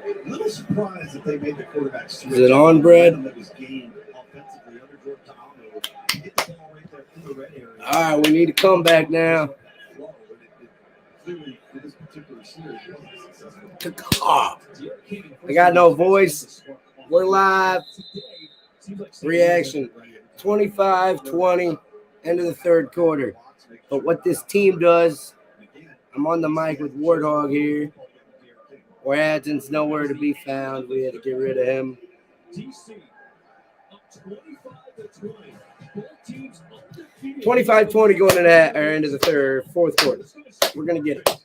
A little surprised that they made the quarterback switch. Is it on, Brad? That was gained offensively under Jordan. Get the ball right there in the red area. All right, we need to come back now. Clearly, for this particular series, I got no voice. We're live. Reaction 25-20, end of the third quarter. But what this team does, I'm on the mic with Warthog here. Radzin's nowhere to be found. We had to get rid of him. 25-20 going into the fourth quarter. We're going to get it.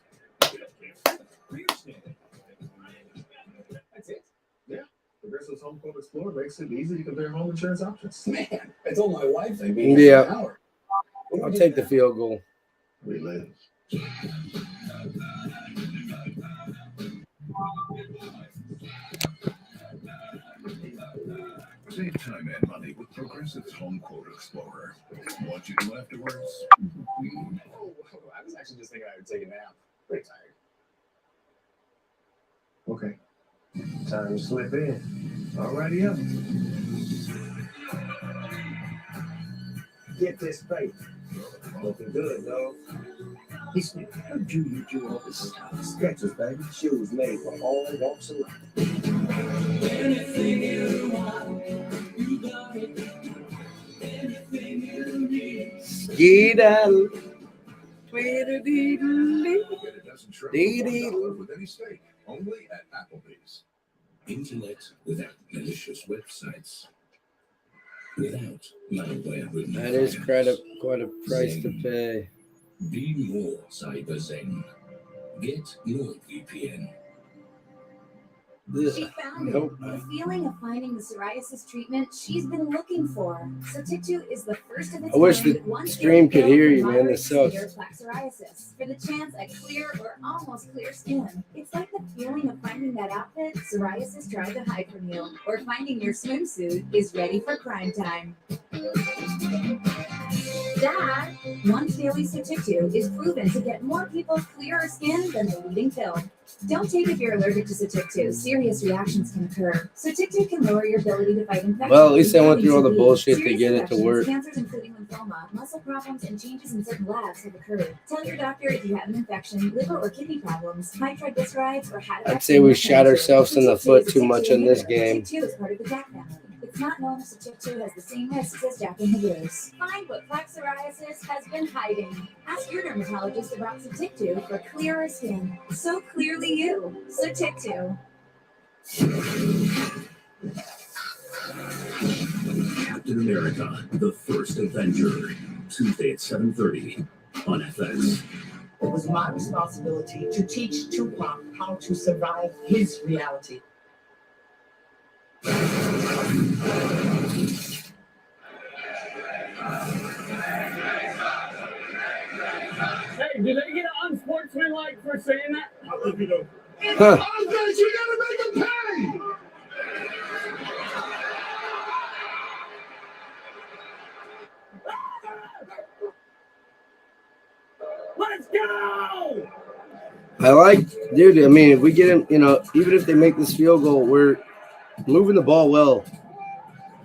Progressive's Home Quote Explorer makes it easy to compare home insurance options. Man, I told my wife they'd be Yeah. an hour. I'll take the field goal. We live. Save time and money with Progressive's Home Quote Explorer. What you do afterwards? Oh, I was actually just thinking I would take a nap. Pretty tired. Okay. Time to slip in. Alrighty up. Get this bait. Looking good, dog. He said, heard you do all this stuff. Sketches, baby. Shoes made for all walks of life. Anything you want, you got it. Anything you need. Skedaddle. Get a dozen shrimp for $1 with any steak. Only at Applebee's. Internet without malicious websites. Without malware removal. That is quite a price to pay. Be more cyber zen. Get NordVPN. She found it. The feeling of finding the psoriasis treatment she's been looking for. Sotyktu is the first of its I wish kind, the one stream could hear you, man. moderate This sucks. severe plaque psoriasis for the chance at clear or almost clear skin. It's like the feeling of finding that outfit psoriasis tried to hide from you, or finding your swimsuit is ready for prime time. Dad, once daily Sotyktu is proven to get more people clearer skin than the leading pill. Don't take if you're allergic to Sotyktu. Serious reactions can occur. Sotyktu can lower your ability to fight infections. Well, at least I went through all the bullshit to get it to work. Cancers, including lymphoma, muscle problems, and changes in certain labs have occurred. Tell your doctor if you have an infection, liver or kidney problems, high triglycerides, or had. I'd say we shot ourselves in the foot too much in this game. Sotyktu is part of the JAK family. It's not known if Sotyktu has the same risks as JAK inhibitors. Find what plaque psoriasis has been hiding. Ask your dermatologist about Sotyktu for clearer skin. So clearly you. Sotyktu. Captain America, the First Avenger. Tuesday at 7:30 on FX. It was my responsibility to teach Tupac how to survive his reality. Hey, did they get unsportsmanlike for saying that? I'll leave you know. Huh. You gotta make them pay! Let's go! Dude, I mean, if we get him, even if they make this field goal, we're moving the ball well.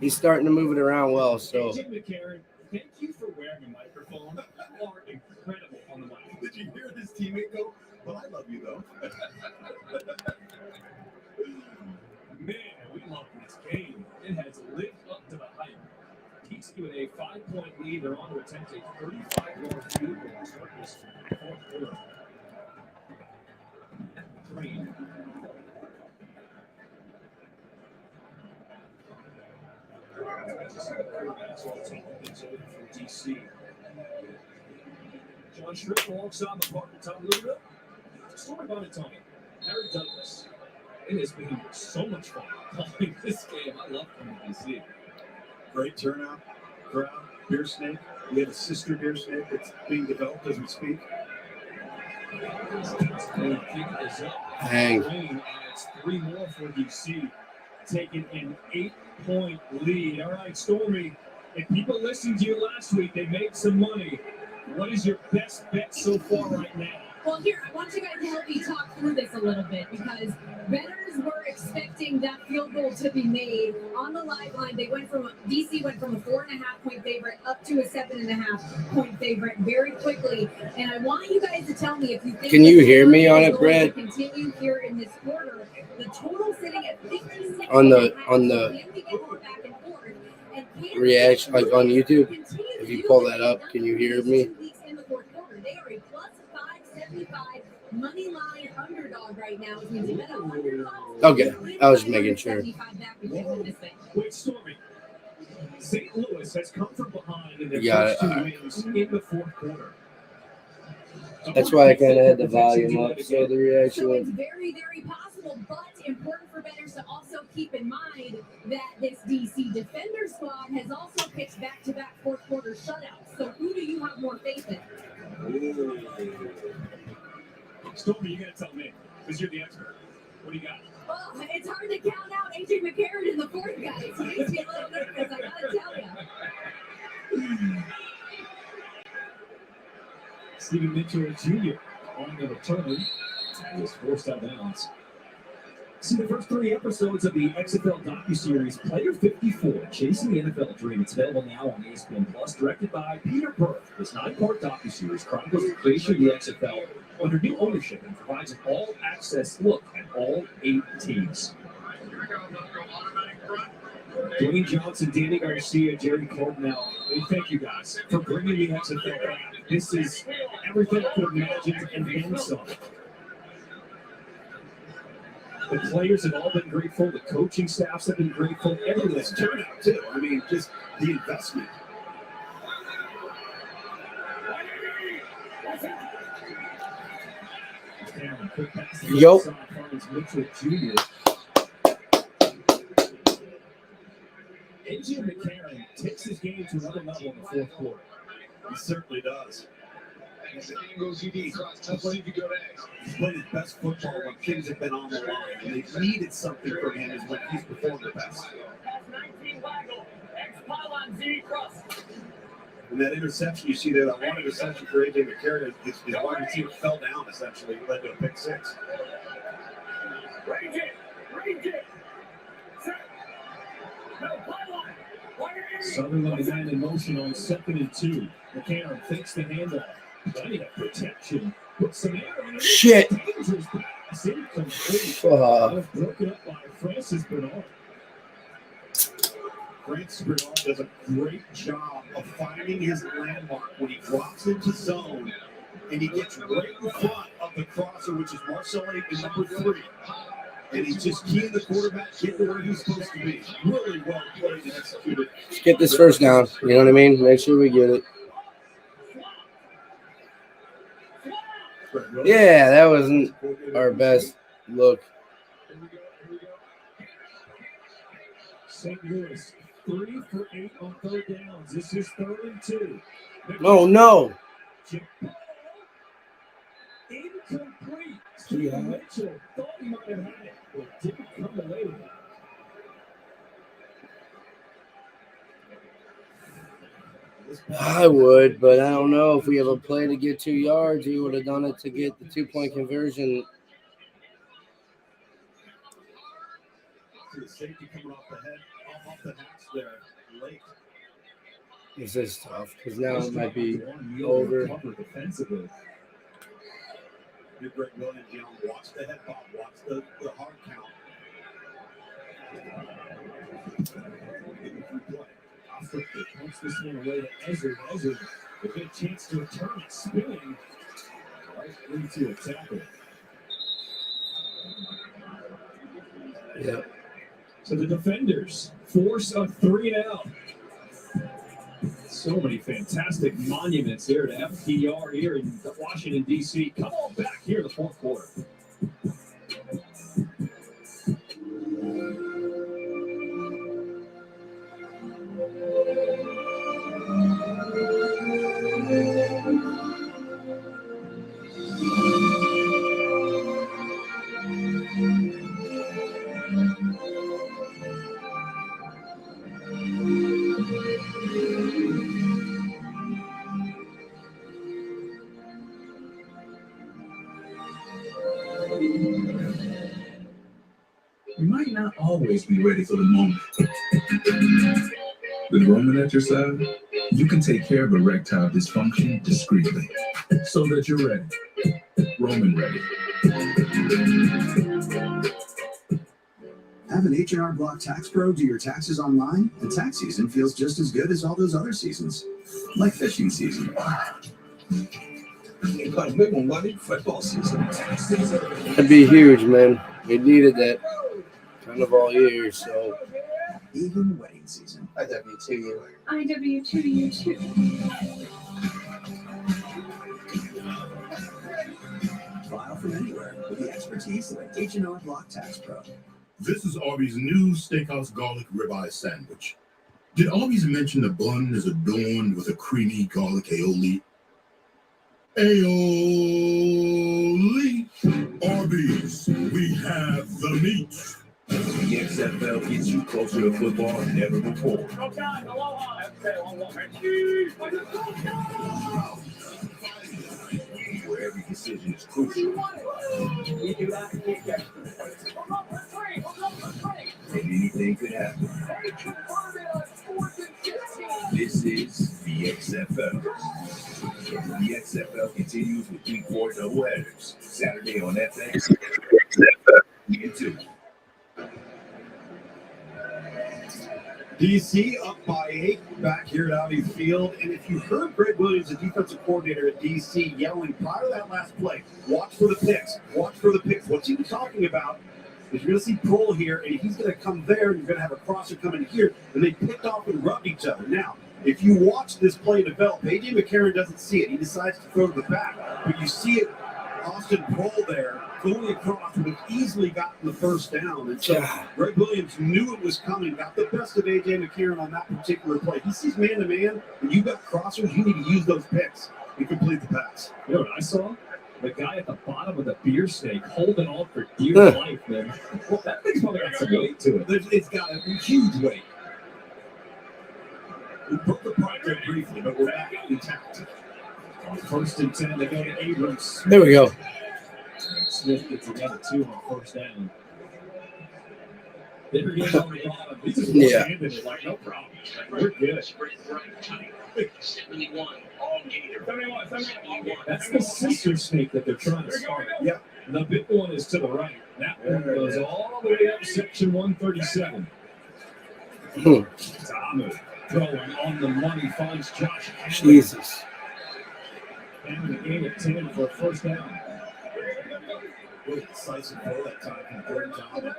He's starting to move it around well, so. Jim McCarron, thank you for wearing a microphone. You are incredible on the mic. Did you hear this teammate go? Well, I love you, though. Man, we love this game. It has lived up to the hype. TCU with a 5-point lead. They're on to attempt a 35-yard field goal to start this fourth quarter. Green. For DC. John Strick alongside the partner Tom Luda. Story about it, Tony. Harry Douglas. It has been so much fun playing this game. I love coming to DC. Great turnout, crowd, beer snake. We have a sister beer snake that's being developed as we speak. Dang. And it's 3 more for DC. Taking an 8-point lead. All right, Stormy, if people listened to you last week, they made some money. What is your best bet so far right now? Well, here, I want you guys to help me talk through this a little bit because bettors were expecting that field goal to be made on the live line. DC went from a 4.5 point favorite up to a 7.5 point favorite very quickly. And I want you guys to tell me if you think. Can you hear me on it, Brad? Continue here in this quarter. The total sitting at 56. On the reaction, like on YouTube. If you pull that up, can you hear me? They are a plus 575 money line underdog right now. Okay, I was making sure. Wait, Stormy. St. Louis has come from behind in their Yeah, first 2 wins in the fourth quarter. That's why I kind of had the volume up, so the reaction So was. it's very, very possible, but important for bettors to also keep in mind that this DC defender squad has also pitched back-to-back fourth quarter shutouts. So who do you have more faith in? Stormy, you got to tell me, because you're the expert. What do you got? Well, it's hard to count out AJ McCarron in the fourth, guys. It makes me a little nervous, I got to tell you. Stephen Mitchell Jr. on the return. He was forced out of bounds. See the first 3 episodes of the XFL docuseries Player 54, Chasing the NFL Dream. It's available now on ESPN Plus, directed by Peter Burke. This 9-part docuseries chronicles the creation of the XFL under new ownership and provides an all-access look at all 8 teams. Dwayne Johnson, Danny Garcia, Jerry Cordell, thank you guys for bringing the XFL back. This is everything I could have imagined and then some. The players have all been grateful. The coaching staffs have been grateful. Everyone's turnout, too. I mean, just the investment. Yo. AJ McCarron takes his game to another level in the fourth quarter. He certainly does. As the game goes, you need to play if you go next. He's played his best football when things have been on the line, and they needed something from him is when he's performed the best. And that interception you see there, that one interception for AJ McCarron, his wide receiver fell down essentially, led to a pick 6. Sutherland again in motion on 2nd and 2. McCarron fakes the handoff. Plenty of protection. Puts some air in it. Shit. Dangerous pass. Incomplete. Broken up by Francis Bernard. Francis Bernard does a great job of finding his landmark when he drops into zone, and he gets right in front of the crosser, which is Marcel Aikman, number 3. And he's just keying the quarterback, getting to where he's supposed to be. Really well played and executed. Let's get this first down. You know what I mean? Make sure we get it. Yeah, that wasn't our best look. St. Louis, 3 for 8 on 3rd downs. This is 3rd and 2. Oh, no. Incomplete. Stephen Mitchell thought he might have had it, but didn't come away with it. I would, but I don't know. If we have a play to get 2 yards, we would have done it to get the 2-point conversion. See the safety coming off the head, off the hatch there, late. This is tough because now it might be over. Defensively. Good Greg Williams, watch the head bob, watch the hard count. Pumps this one away to Ezra. Ezra, a good chance to return it, spinning right into a tackle. Yep. So the defenders force a 3 and out. So many fantastic monuments here to FDR here in Washington, D.C. Come on back here in the fourth quarter. You might not always be ready for the moment. With Roman at your side, you can take care of erectile dysfunction discreetly so that you're ready. Roman ready. Have an H&R Block Tax Pro do your taxes online, and tax season feels just as good as all those other seasons, like fishing season. You got a big one, buddy. Football season. That'd be huge, man. We needed that kind of all year, so. Even wedding season. IW2U. IW2U2. File from anywhere with the expertise of an H&R Block Tax Pro. This is Arby's new steakhouse garlic ribeye sandwich. Did Arby's mention the bun is adorned with a creamy garlic aioli? Aioli! Arby's, we have the meat. The XFL gets you closer to football than ever before. Where every decision is crucial. And anything could happen. This is the XFL. The XFL continues with Week 4 doubleheaders. Saturday on FX. Week 2. DC up by 8 back here at Audi Field. And if you heard Greg Williams, the defensive coordinator at DC, yelling prior to that last play, watch for the picks, watch for the picks. What he was talking about is you're going to see Prohl here, and he's going to come there, and you're going to have a crosser come in here, and they picked off and rubbed each other. Now, if you watch this play develop, A.J. McCarron doesn't see it. He decides to throw to the back. But you see it, Austin Prohl there, going across, would have easily gotten the first down. And so Greg Williams knew it was coming, got the best of A.J. McCarron on that particular play. He sees man-to-man, and you've got crossers, you need to use those picks and complete the pass. You know what I saw? The guy at the bottom of the beer snake holding on for dear life, man. Well, that thing's probably got some weight to it. It's got a huge weight. We broke the part there briefly, but we're back intact. On 1st and 10, they go to Abrams. There we go. Smith gets another 2 on 1st down. They're getting on the bottom. He just one-handed it like, no problem. Like, we're good. 71. That's the sister snake that they're trying to start. Yeah. The big one is to the right. That one goes all the way up section 137. Tamu throwing on the money finds Josh. Jesus. And the game at 10 for a 1st down. Really decisive throw that time from Jordan Tamu.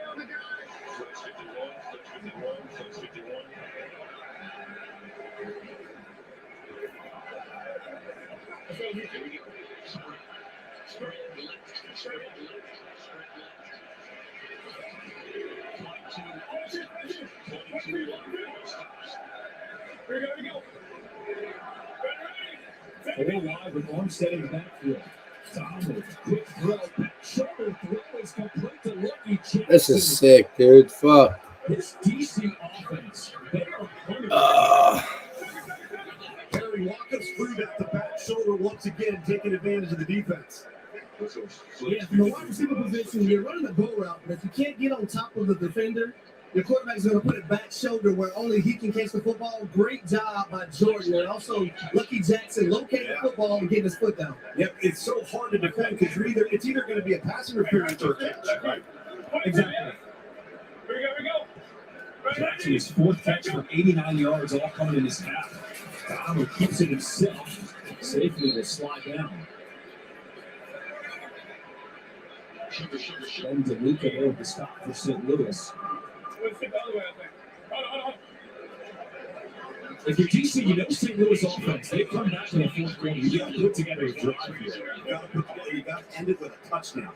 A little wide with Armstead in the backfield. Tamu, quick throw, shoulder throw is complete to Lucky Jackson. This is sick, dude. Fuck. This DC offense, they are Harry Watkins threw that the back shoulder once again, taking advantage of the defense. Yeah, from the wide receiver position, you're running a go route, but if you can't get on top of the defender, your quarterback's going to put it back shoulder where only he can catch the football. Great job by Jordan. And also, Lucky Jackson locating the football and getting his foot down. Yep, it's so hard to defend because it's either going to be a pass interference or a catch. Right? Exactly. Here we go. Jackson, his 4th catch for 89 yards, all coming in his half. Tamu keeps it himself. Safely will slide down. Then DeLuca there with the stop for St. Louis. If you're DC, you know St. Louis offense. They come back in the 4th quarter. You got to put together a drive here. You got to end it with a touchdown.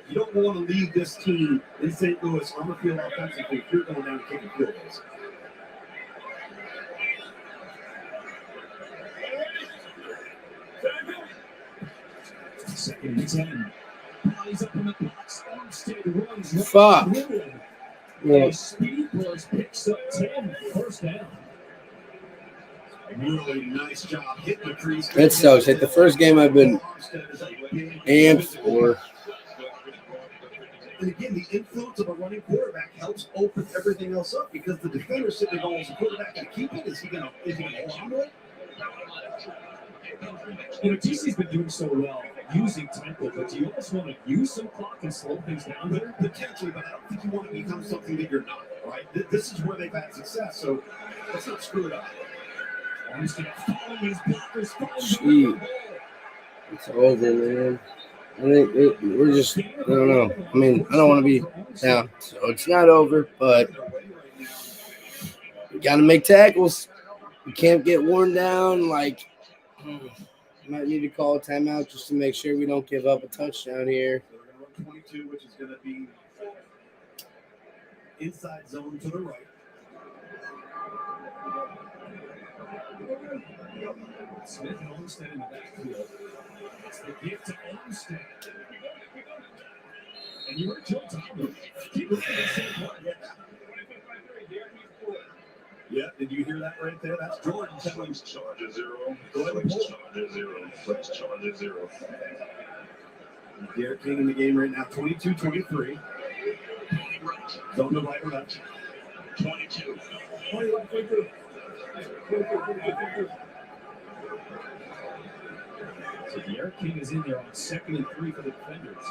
You don't want to leave this team in St. Louis on the field offensively if you're going down to kicking field goals. Second and 10. Bodies up in the box. Armstead runs. Fuck. A speed burst picks up 10. 1st down. Really nice job hitting the crease. That sucks. Like the first game I've been amped for. And again, the influence of a running quarterback helps open everything else up because the defender's sitting there going, is the quarterback going to keep it? Is he going to hold on to it? You know, TC's been doing so well using tempo, but do you almost want to use some clock and slow things down there? Potentially, but I don't think you want to become something that you're not, right? This is where they've had success, so let's not screw it up. Gee, it's over, man. I think we're just, I don't know. I mean, I don't want to be down, so it's not over, but we got to make tackles. We can't get worn down. Like, might need to call a timeout just to make sure we don't give up a touchdown here. So they're going to run 22, which is going to be inside zone to the right. Smith and Olmstead in the backfield. It's the gift to Olmstead. And you heard Joe Tomlin. Keep looking at the same play. Yeah, did you hear that right there? That's Jordan telling Charger 0. Go ahead and pull. Charger 0. Flex Charger 0. Derek King in the game right now, 22-23. Zone to right or left. 22. So Derek King is in there on 2nd and 3 for the defenders.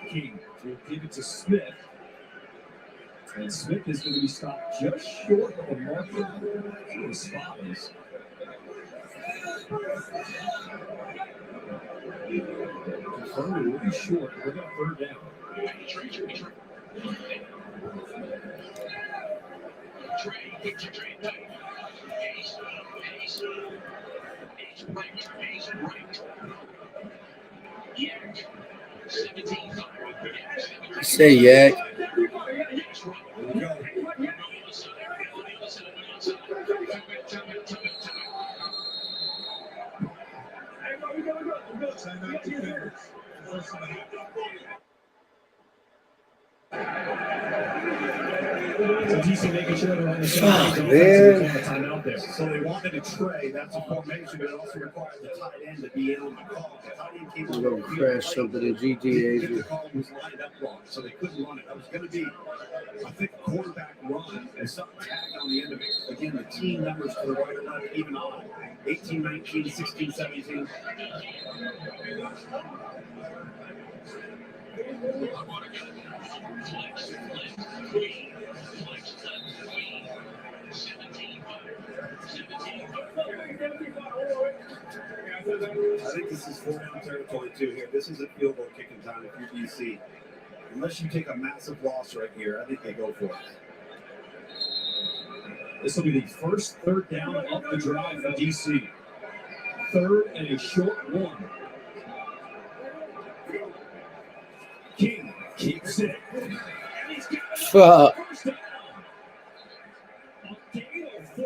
King will give it to Smith. And Smith is going to be stopped just short of the marker. Where the spot is. Confirmed it will be short. We're going to third down. Say yak. So DC making sure they're on the same man. there. So they wanted a tray. That's a formation, but it also requires the tight end to be in on the call. The tight end came I'm going to crash something in GTA. The call was lined up wrong, so they couldn't run it. That was going to be, I think, a quarterback run and something tagged on the end of it. Again, the team numbers to the right or left, even on 18, 19, 16, 17. I think this is 4-down territory too here. This isn't field goal kicking time if you're DC. Unless you take a massive loss right here, I think they go for it. This will be the first third down of the drive for DC. Third and a short one. King keeps it. And he's got Fuck. first down. A gain of 4.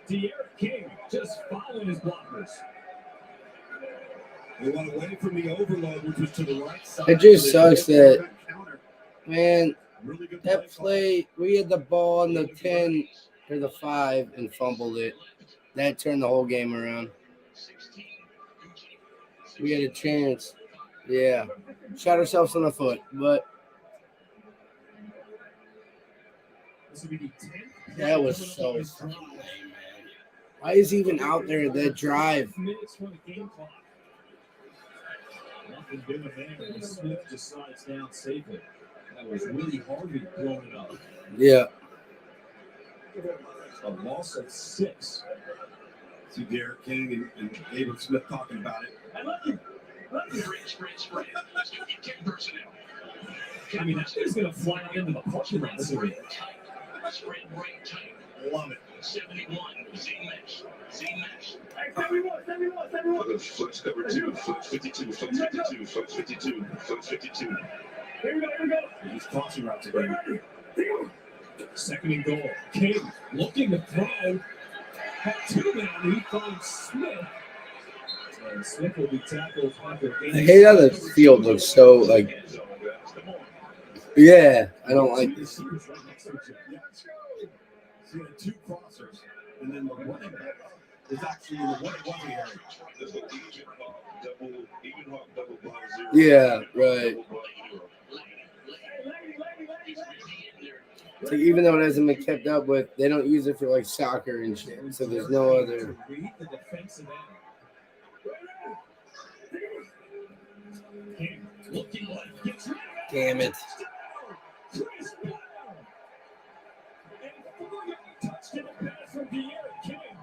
Derek King just following his blockers. They went away from the overload, which was to the right side. It just sucks that, Counter. man, Really good that play, we had the ball on the 10 or the 5 and fumbled it. That turned the whole game around. We had a chance. Yeah. Shot ourselves in the foot, but This will be the 10th. that was so funny, man. Why is he even out there that drive? Minutes for the game clock. Nothing doing there, and Smith just slides down safely. That was really Harvey blowing it up. Yeah. A loss of 6. See Derek King and David Smith talking about it. I mean, that thing's going to fly into the parking lot soon. Love it. 71. Flex cover 2. Flex 52. Flex 52. Flex 52. Flex 52. Here we go. He's crossing routes again. 2nd and goal. King looking to throw. Had 2 men. He finds Smith. And Smith will be tackled. I hate how the field looks so, like, yeah, I don't like this. So you had 2 crossers, and then the running back is actually in the what it was area. Yeah, right. So even though it hasn't been kept up with, they don't use it for like soccer and shit. So there's no other. Read the defensive end. King looking like gets rid of it. Damn it. Chris Bell. And 4-yard touchdown pass from De'Aaron King.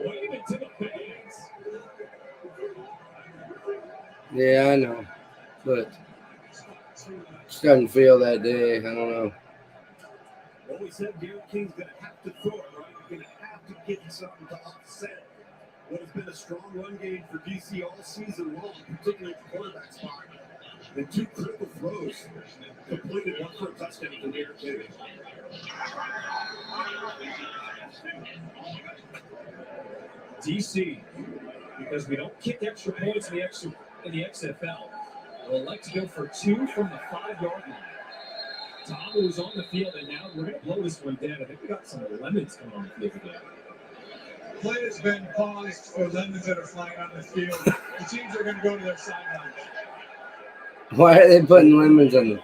Wave it to the fans. Yeah, I know. But just doesn't feel that day. I don't know. Well, we said De'Aaron King's going to have to throw it, right? He's going to have to get something to offset what has been a strong run game for DC all season long, particularly at the quarterback spot. And 2 critical throws completed, 1 for a touchdown from De'Aaron King. DC, because we don't kick extra points in the XFL, will elect to go for 2 from the 5-yard line. Tom was on the field, and now we're going to blow this one down. I think we got some lemons coming on the field again. Play has been paused for lemons that are flying on the field. The teams are going to go to their sidelines. Why are they putting lemons on them?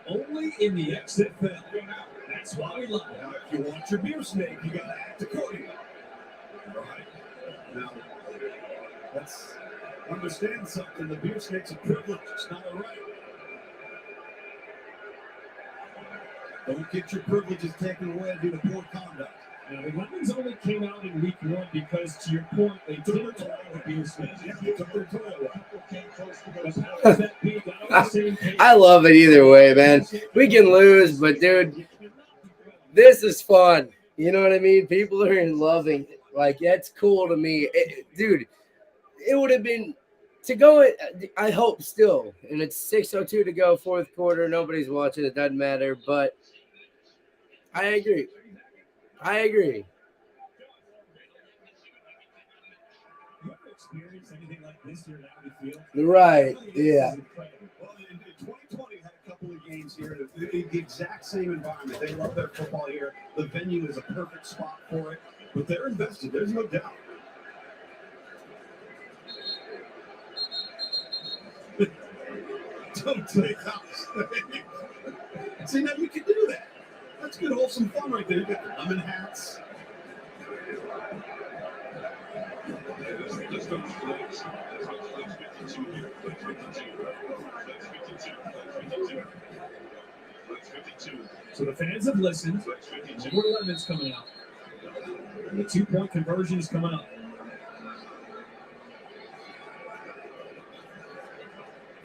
Only in the XFL. That's why we love it. Now, if you want your beer snake, you got to act accordingly. Right. Now, let's understand something. The beer snake's a privilege. It's not a right. Don't get your privileges taken away due to poor conduct. Now, the lemons only came out in week 1 because, to your point, they took the beer snake. Yeah, they took their toy away. I love it either way, man. We can lose, but dude, this is fun. You know what I mean? People are loving it. Like, that's cool to me. Dude, it would have been to go, I hope still, and it's 6:02 to go, 4th quarter. Nobody's watching. It doesn't matter, but I agree. I agree. Right, yeah. Well, in 2020, had a couple of games here in the exact same environment. They love their football here. The venue is a perfect spot for it, but they're invested. There's no doubt. Don't take out. See, now you can do that. That's good, wholesome fun right there. You got the lemon hats. So the fans have listened. More lemons coming out. And the 2-point conversion is coming up.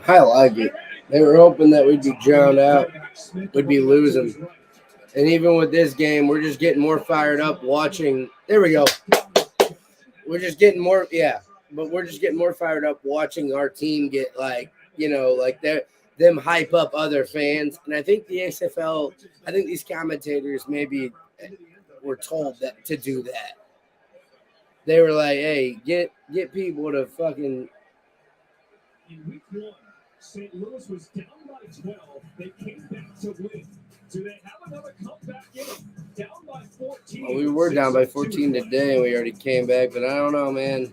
I like it. They were hoping that we'd be drowned out, we'd be losing. And even with this game, we're just getting more fired up watching. There we go. We're just getting more, but we're just getting more fired up watching our team get like them hype up other fans. And I think the XFL, I think these commentators maybe were told that to do that. They were like, hey, get people to fucking. In week 1, St. Louis was down by 12. They came back to win. Do they have another comeback in them? Down by 14. Well, we were down by 14 today, and we already came back. But I don't know, man.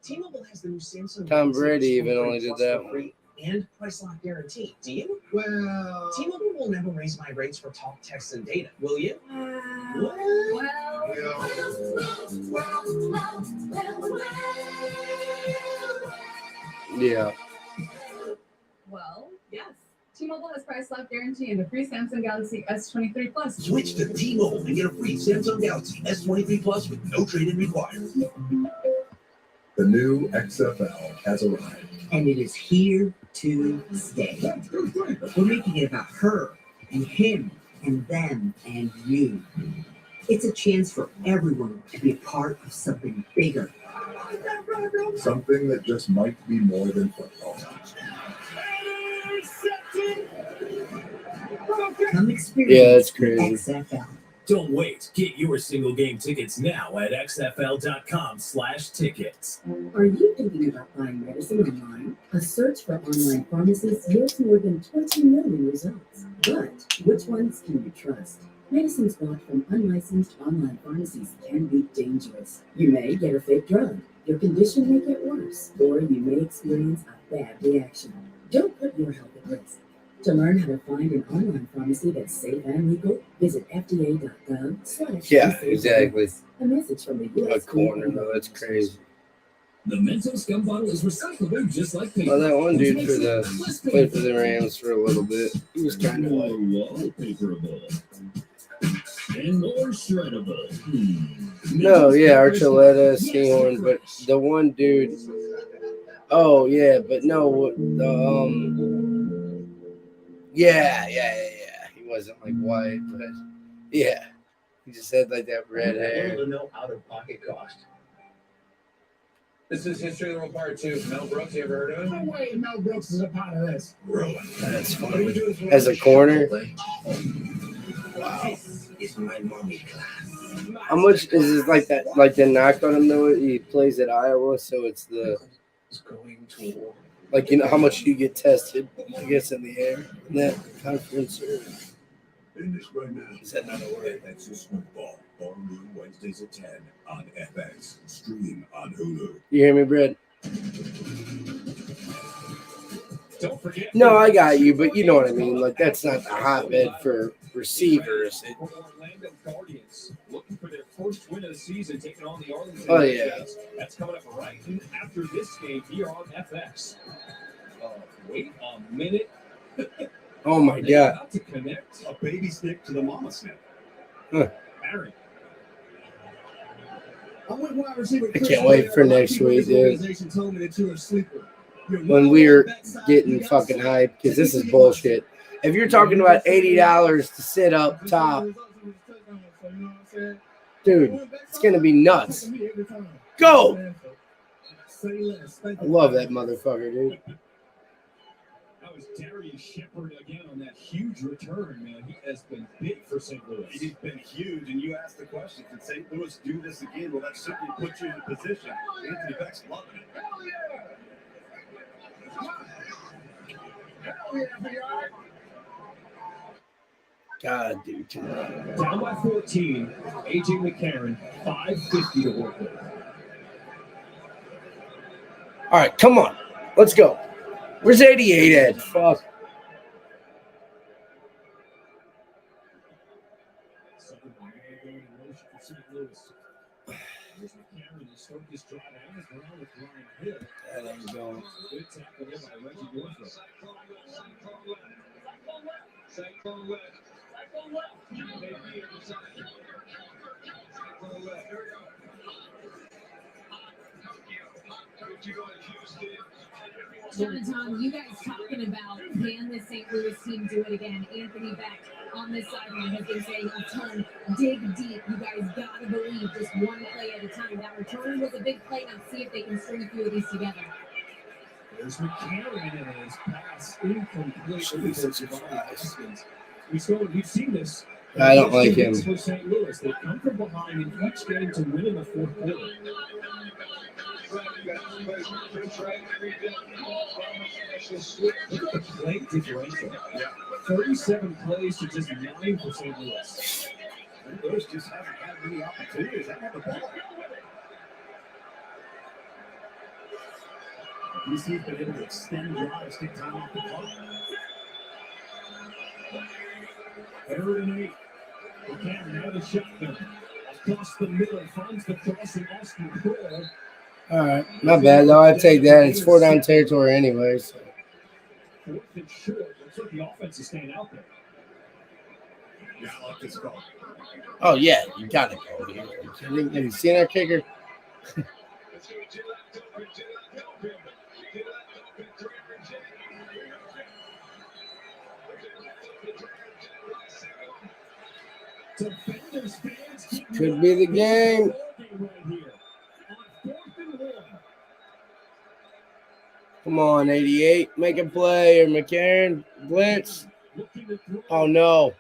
T-Mobile has the new Samsung. Tom Brady even only did that one. And price lock guarantee. Do you? Well, T-Mobile will never raise my rates for talk, text, and data. Will you? Yeah. Well, yes. T-Mobile has price lock guarantee and a free Samsung Galaxy S23 Plus. Switch to T-Mobile and get a free Samsung Galaxy S23 Plus with no trade-in required. The new XFL has arrived. And it is here to stay. We're making it about her and him and them and you. It's a chance for everyone to be a part of something bigger. Something that just might be more than football. Come experience that's crazy. XFL. Don't wait. Get your single game tickets now at xfl.com/tickets. Are you thinking about buying medicine online? A search for online pharmacists yields more than 20 million results. But which ones can you trust? Medicines bought from unlicensed online pharmacies can be dangerous. You may get a fake drug, your condition may get worse, or you may experience a bad reaction. Don't put your health at risk. To learn how to find an online pharmacy that's safe and legal, visit fda.gov/. Yeah, exactly. A message from the A U.S. corner, though. That's crazy. The Mentos scum bottle is recyclable just like paper. Well, that one which dude makes it less played for painful. the Rams for a little bit. He was kind of like wallpaperable and more shreddable. no, yeah, Archuleta, Seahorn, but the one dude. Oh yeah, but no, yeah. He wasn't like white, but yeah, he just had like that red hair. No out-of-pocket cost. This is History of the World Part 2. Mel Brooks, you ever heard of him? No way Mel Brooks is a part of this. That's funny. As a corner. Wow. This is my mommy class. How much is this like that? Like the knock on him though? He plays at Iowa, so it's the like, you know how much you get tested, I guess, in the air in that conference. Or Finish right now. is that not a word? That's a Smoothball. All new Wednesdays at 10 on FX. Stream on Hulu. You hear me, Brett? Don't forget. No, I got you, but you know what I mean. Like that's not the hotbed for receivers. Orlando Guardians looking for their first win of the season, taking on the Arlington. Oh yeah. That's coming up right after this game here on FX. Wait a minute. Oh my God. About to connect. A baby stick to the mama snap. Huh. Aaron. I'm with wide receiver I Chris can't wait Blair. for A lot of next people in week, this dude. organization told me that you're a sleeper. You're When well we're on that side. getting You got fucking some- hyped, because this is bullshit. If you're talking about $80 to sit up top, dude, it's gonna be nuts. Go! I love that motherfucker, dude. That was Darius Shepard again on that huge return, man. He has been big for St. Louis. He's been huge, and you asked the question, can St. Louis do this again? Well, that certainly puts you in a position. Anthony Beck's loving it. God, dude. Down by 14, AJ McCarron, 5:50 to work with. All right, come on. Let's go. Where's 88 at? Fuck. That ain't going. Good tackle there by Reggie Northrup. Jonathan, you guys talking about can the St. Louis team do it again? Anthony Beck on this sideline has been saying a ton. Dig deep. You guys gotta believe just one play at a time. That return was a big play. Now see if they can string a few of these together. There's McCarron and his pass incomplete. We've seen this. I don't like him. For St. Louis, they come from behind in each game to win in the fourth quarter. Look at the play differential. 37 plays to just 9 for St. Louis. St. Louis just hasn't had many opportunities. I have the ball. DC's been able to extend drives, take time off the clock. 3rd and 8. McCarron out of shotgun. Across the middle, finds the crossing Austin Kroll. All right. Not bad, though. I'd take that. It's 4 down territory anyway. So. 4th and short. Looks like the offense is staying out there. Yeah, I like this call. Oh, yeah. You got to go here. Have you seen our kicker? Could be the game. Come on, 88. Make a play or McCarron. Blitz. Oh, no.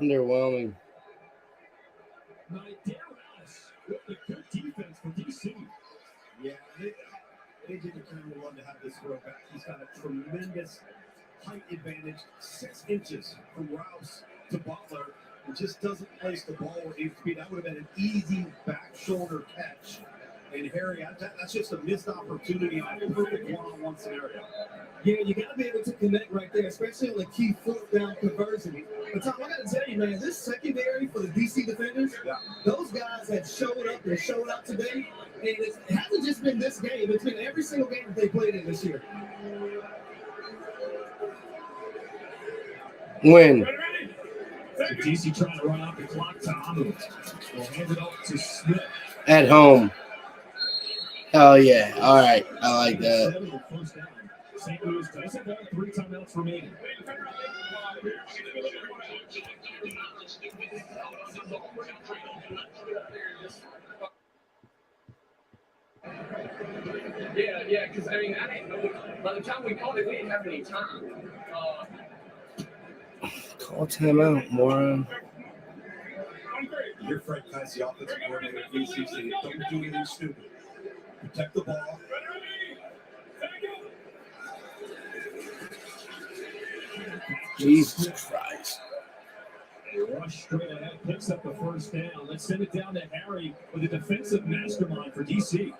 Underwhelming. Good defense for DC. Yeah, AJ McCarron would love to have this throwback. He's got a tremendous height advantage, 6 inches from Rouse to Butler, and just doesn't place the ball where it needs to be. That would have been an easy back shoulder catch. And Harry, that's just a missed opportunity on a perfect one-on-one scenario. Yeah, you got to be able to connect right there, especially on the key fourth down conversion. But Tom, I got to tell you, man, this secondary for the DC defenders, those guys have showed up and showed out today. And it hasn't just been this game; it's been every single game that they played in this year. Win. So DC trying to run out the clock. Tom will hand it off to Smith. At home. Hell yeah. All right. I like that. First down. St. Louis doesn't have 3 timeouts remaining. Yeah, because I mean, I didn't know. By the time we called it, we didn't have any time. Call timeout, moron. You're Fred Kice, the offensive coordinator at DC, so don't do anything stupid. Protect the ball. Jesus Christ. Rush straight ahead, picks up the first down. Let's send it down to Harry with a defensive mastermind for DC.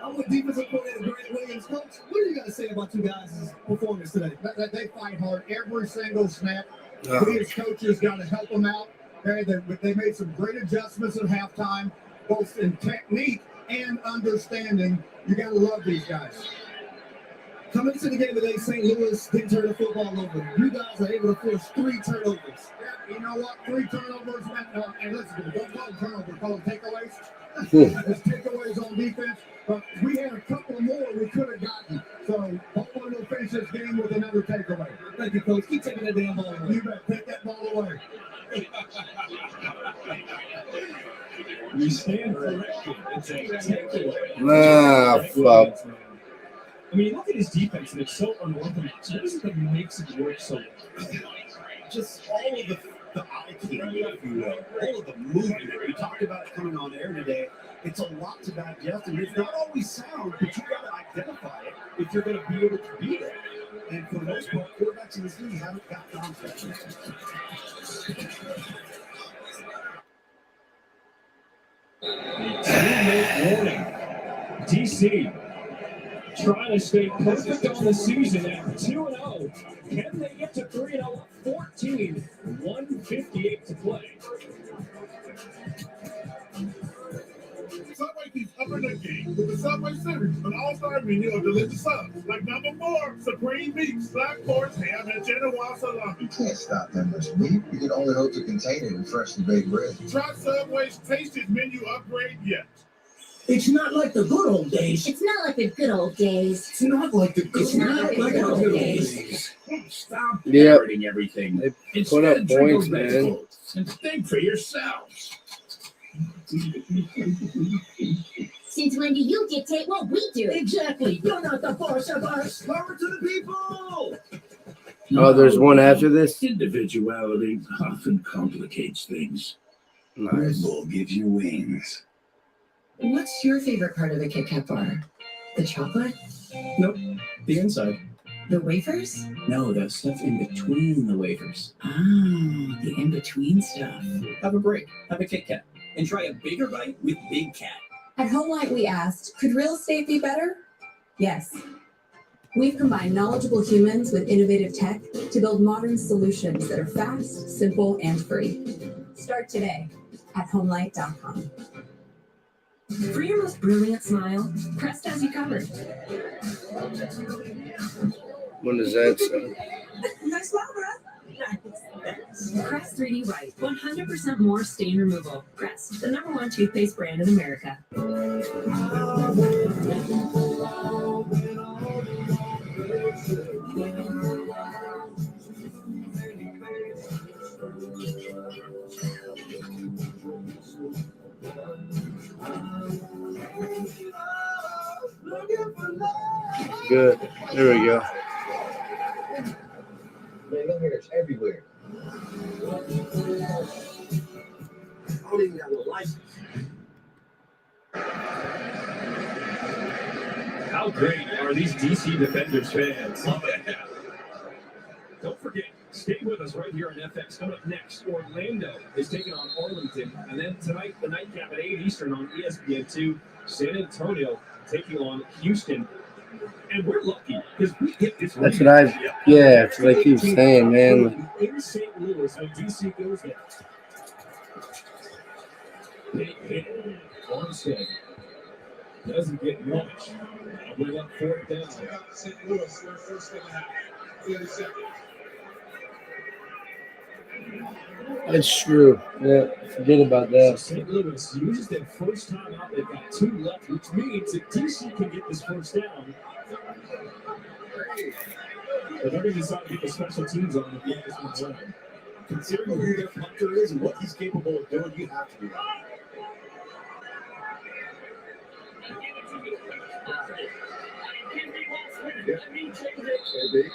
I'm with defensive coordinator Grant Williams. Coach, what do you got to say about you guys' performance today? They fight hard every single snap. We as coaches got to help them out. They made some great adjustments at halftime, both in technique and understanding. You got to love these guys. Coming into the game today, St. Louis didn't turn the football over. You guys are able to force 3 turnovers. Yeah, you know what? 3 turnovers meant, and listen, don't call them turnovers, call them takeaways. There's takeaways on defense, but we had a couple more we could have gotten. So hopefully we'll finish this game with another takeaway. Thank you, Coach. Keep taking that damn ball away. You bet. Take that ball away. We stand corrected. It's a takeaway. Fuck. I mean, look at his defense, and it's so unorthodox. What is it that makes it work so well? Just all of the eye candy, if you will, all of the movement. We talked about it coming on air today. It's a lot to digest, and it's not always sound, but you got to identify it if you're going to be able to be there. And for the most part, quarterbacks in this league haven't got contact. Teammate warning. DC trying to stay perfect on the season at 2-0. Can they get to 3-0? 14, 1:58 to play. Subway keeps upping their game with the Subway Series, an all-star menu of delicious subs like number 4, supreme meat, black forest ham, and Genoa salami. You can't stop that much meat. You can only hope to contain it in freshly baked bread. Try Subway's tastiest menu upgrade yet. It's not like the good old days. It's not like the good old days. It's not like the good old days. Stop Yep. parroting everything. They put Instead, up drink those points, man. vegetables and think for yourselves. Since when do you dictate what we do? Exactly. You're not the boss of us. Power to the people. Oh, there's one after this? Individuality often complicates things. Nice. Red Bull gives you wings. What's your favorite part of a Kit Kat bar? The chocolate? Nope. The inside. The wafers? No, the stuff in between the wafers. Ah, the in-between stuff. Have a break. Have a Kit Kat. And try a bigger bite with Big Cat. At Homelight, we asked, could real estate be better? Yes. We've combined knowledgeable humans with innovative tech to build modern solutions that are fast, simple, and free. Start today at homelight.com. For your most brilliant smile, Crest has you covered. When does that sound? Nice smile, bro. Crest 3D White, 100% more stain removal. Crest, the #1 toothpaste brand in America. Good. There we go. Man, them haters everywhere. I don't even got no license. How great are these DC Defenders fans? Stay with us right here on FX. Coming up next, Orlando is taking on Arlington. And then tonight, the nightcap at 8 Eastern on ESPN2. San Antonio taking on Houston. And we're lucky because we get this. That's what that's what I keep saying, man. In St. Louis, when DC goes there. Big hit. Armstead doesn't get much. Bring up 4th down. St. Louis, their first and a half. 30 seconds. That's true. Yeah, forget about that. St. Louis uses their first time out. They've got 2 left, which means that DC can get this first down. But they're going to decide to get the special teams on the this one's running. Considering who their punter is and what he's capable of doing, you have to do that. Yeah. Maybe.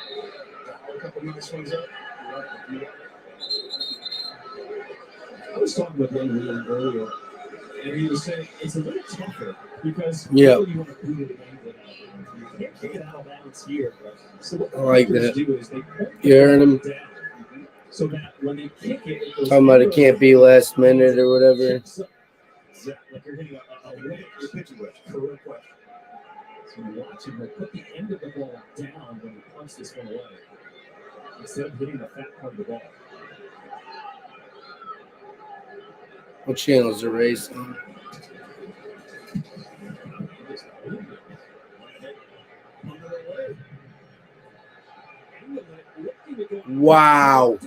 A couple nice ones up. I was talking with young William earlier, and he was saying it's a little tougher because Yeah. you want to boot it in England. You can't kick it out of bounds here. So what I like players that. do is they pull You heard him down, so that when they kick it, it goes talking about it can't be last minute or whatever. like you're hitting a wedge. You're pitching wedge. Correct question. So you watch him put the end of the ball down when he punts this one away instead of hitting the fat part of the ball. What channel's the race on? Wow.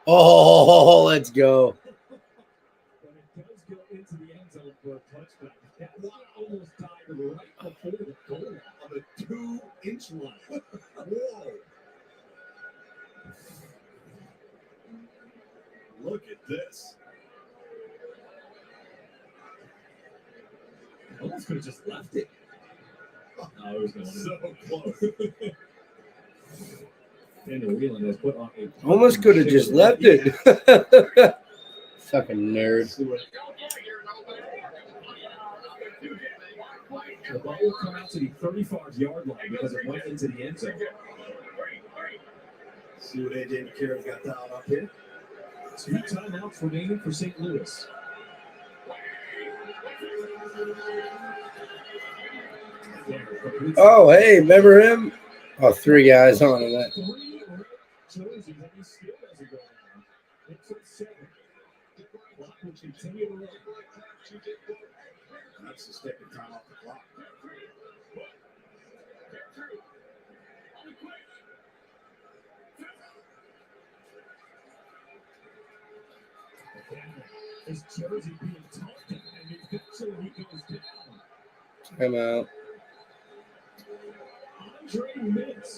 Oh, let's go. But it does go into the end zone for a touchdown. That one almost died right before the goal line on the 2-inch line. Whoa. Look at this. Almost could have just left it. No, it was going So close. Daniel Whelan has put on a Almost could have just left it. Fucking nerd. The ball will come out to the 35-yard line because it went into the end zone. See what AJ McCarron's got dialed up here. 2 timeouts remaining for St. Louis. Oh, hey, remember him? Oh, 3 guys on him. That. 3 red jerseys, and he still doesn't go on. It's at 7. Clock will continue to run. That's the stepping time off the clock. His jersey being tucked, and eventually he goes down. Time out. Andre Mitz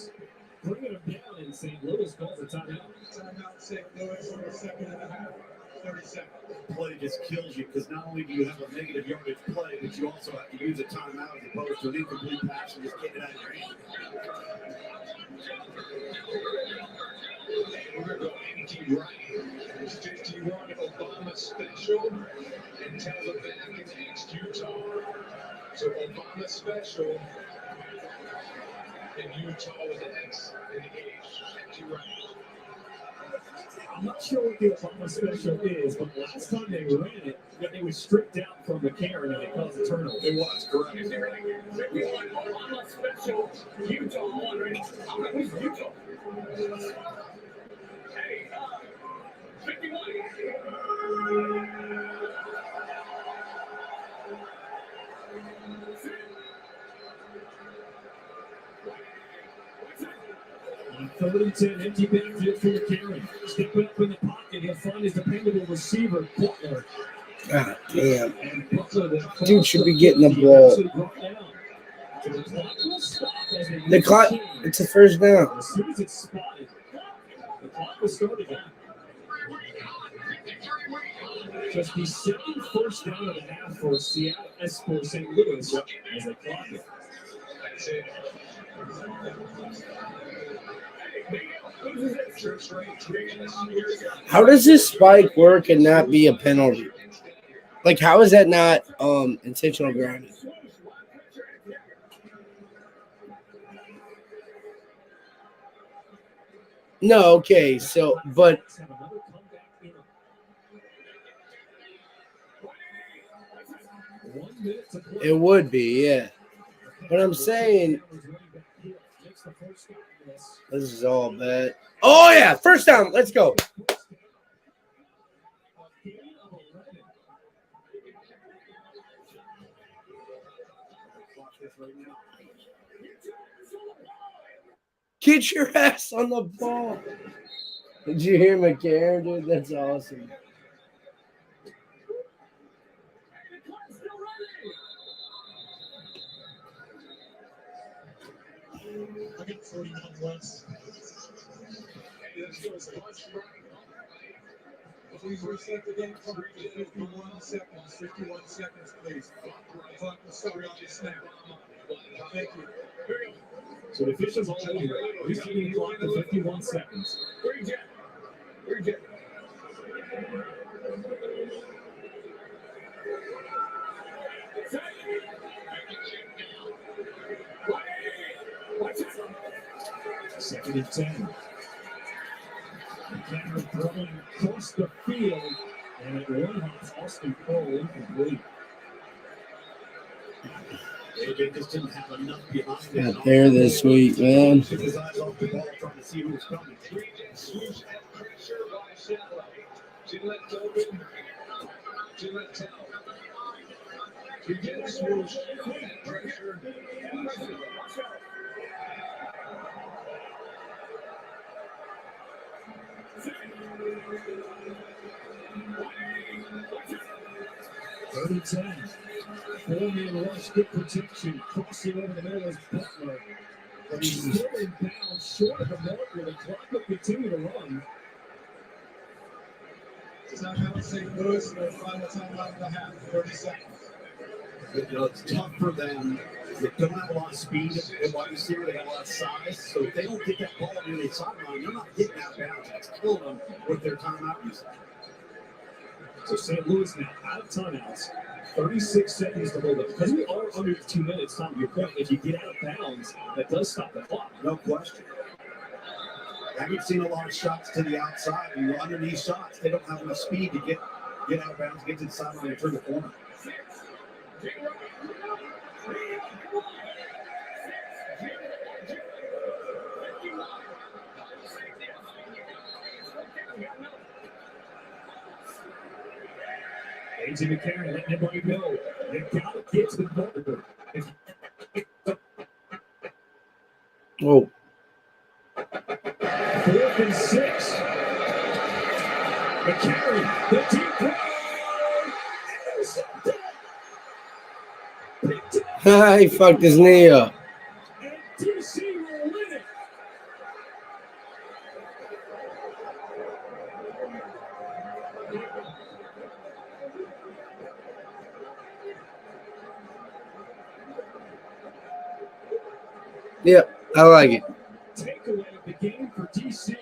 bringing him down in St. Louis calls a timeout. Timeout, St. Louis for a second and a half. 30 seconds. Play just kills you because not only do you have a negative yardage play, but you also have to use a timeout as opposed to an incomplete pass and just getting it out of your hand. We're going to right. 51 Obama special and Teleback against Utah. So Obama special and Utah with an X in the H. 50 right. I'm not sure what the Obama special is, but last time they ran it, it was stripped out from McCarron and it caused a turnover. It was, correct. Obama special, Utah wondering, who's Utah? Hey, 51. On 3rd and 10, empty backfield for McCarron. Stepping up in the pocket, he'll find his dependable receiver, Butler. God damn. And Butler, Dude should be getting the ball. The clock, it's a first down. As soon as it's spotted, the clock was started again. Just the second first down of the half for Seattle for St. Louis as they clock it. That's it. How does this spike work and not be a penalty? Like, how is that not intentional grounding? No, okay. So, but it would be, yeah. But I'm saying this is all bad. Oh yeah, first down. Let's go. Get your ass on the ball. Did you hear McCarron, dude? That's awesome. I got 49 less. Please reset the game clock to 51 seconds. 51 seconds, please. Clock will start on the snap. Thank you. So the officials all over. Resetting the clock to 51 seconds. Reject. Second and 10. McCaffrey throwing across the field, and it one-hops Austin Cole incomplete. AJ just didn't have enough behind it. Got there this week, man. Took his eyes off the ball, trying to see who was coming. Swoosh and pressure by Shallow. Gillette open. Gillette tell. You get swoosh and pressure. Third and 10. Four-man rush, good protection. Crossing over the middle is Butler. But he's still in bounds, short of the mark, where the clock will continue to run. Timeout, St. Louis, their final timeout and a half, 30 seconds. It's tough for them. They don't have a lot of speed at wide receiver. They have a lot of size. So if they don't get that ball near the sideline, they're not getting out of bounds. That's killing them with their timeout usage. So St. Louis now out of timeouts. 36 seconds to hold up. Because we are under 2 minutes, Tom, your point, if you get out of bounds, that does stop the clock. No question. I haven't seen a lot of shots to the outside. And underneath shots, they don't have enough speed to get out of bounds, get to the sideline, and turn the corner. AJ McCarron letting everybody know you got to get to the quarterback. Whoa. 4th and 6. McCarron, the deep throw. He fucked his knee up. And DC will win it. Yep, I like it. Takeaway of the game for DC.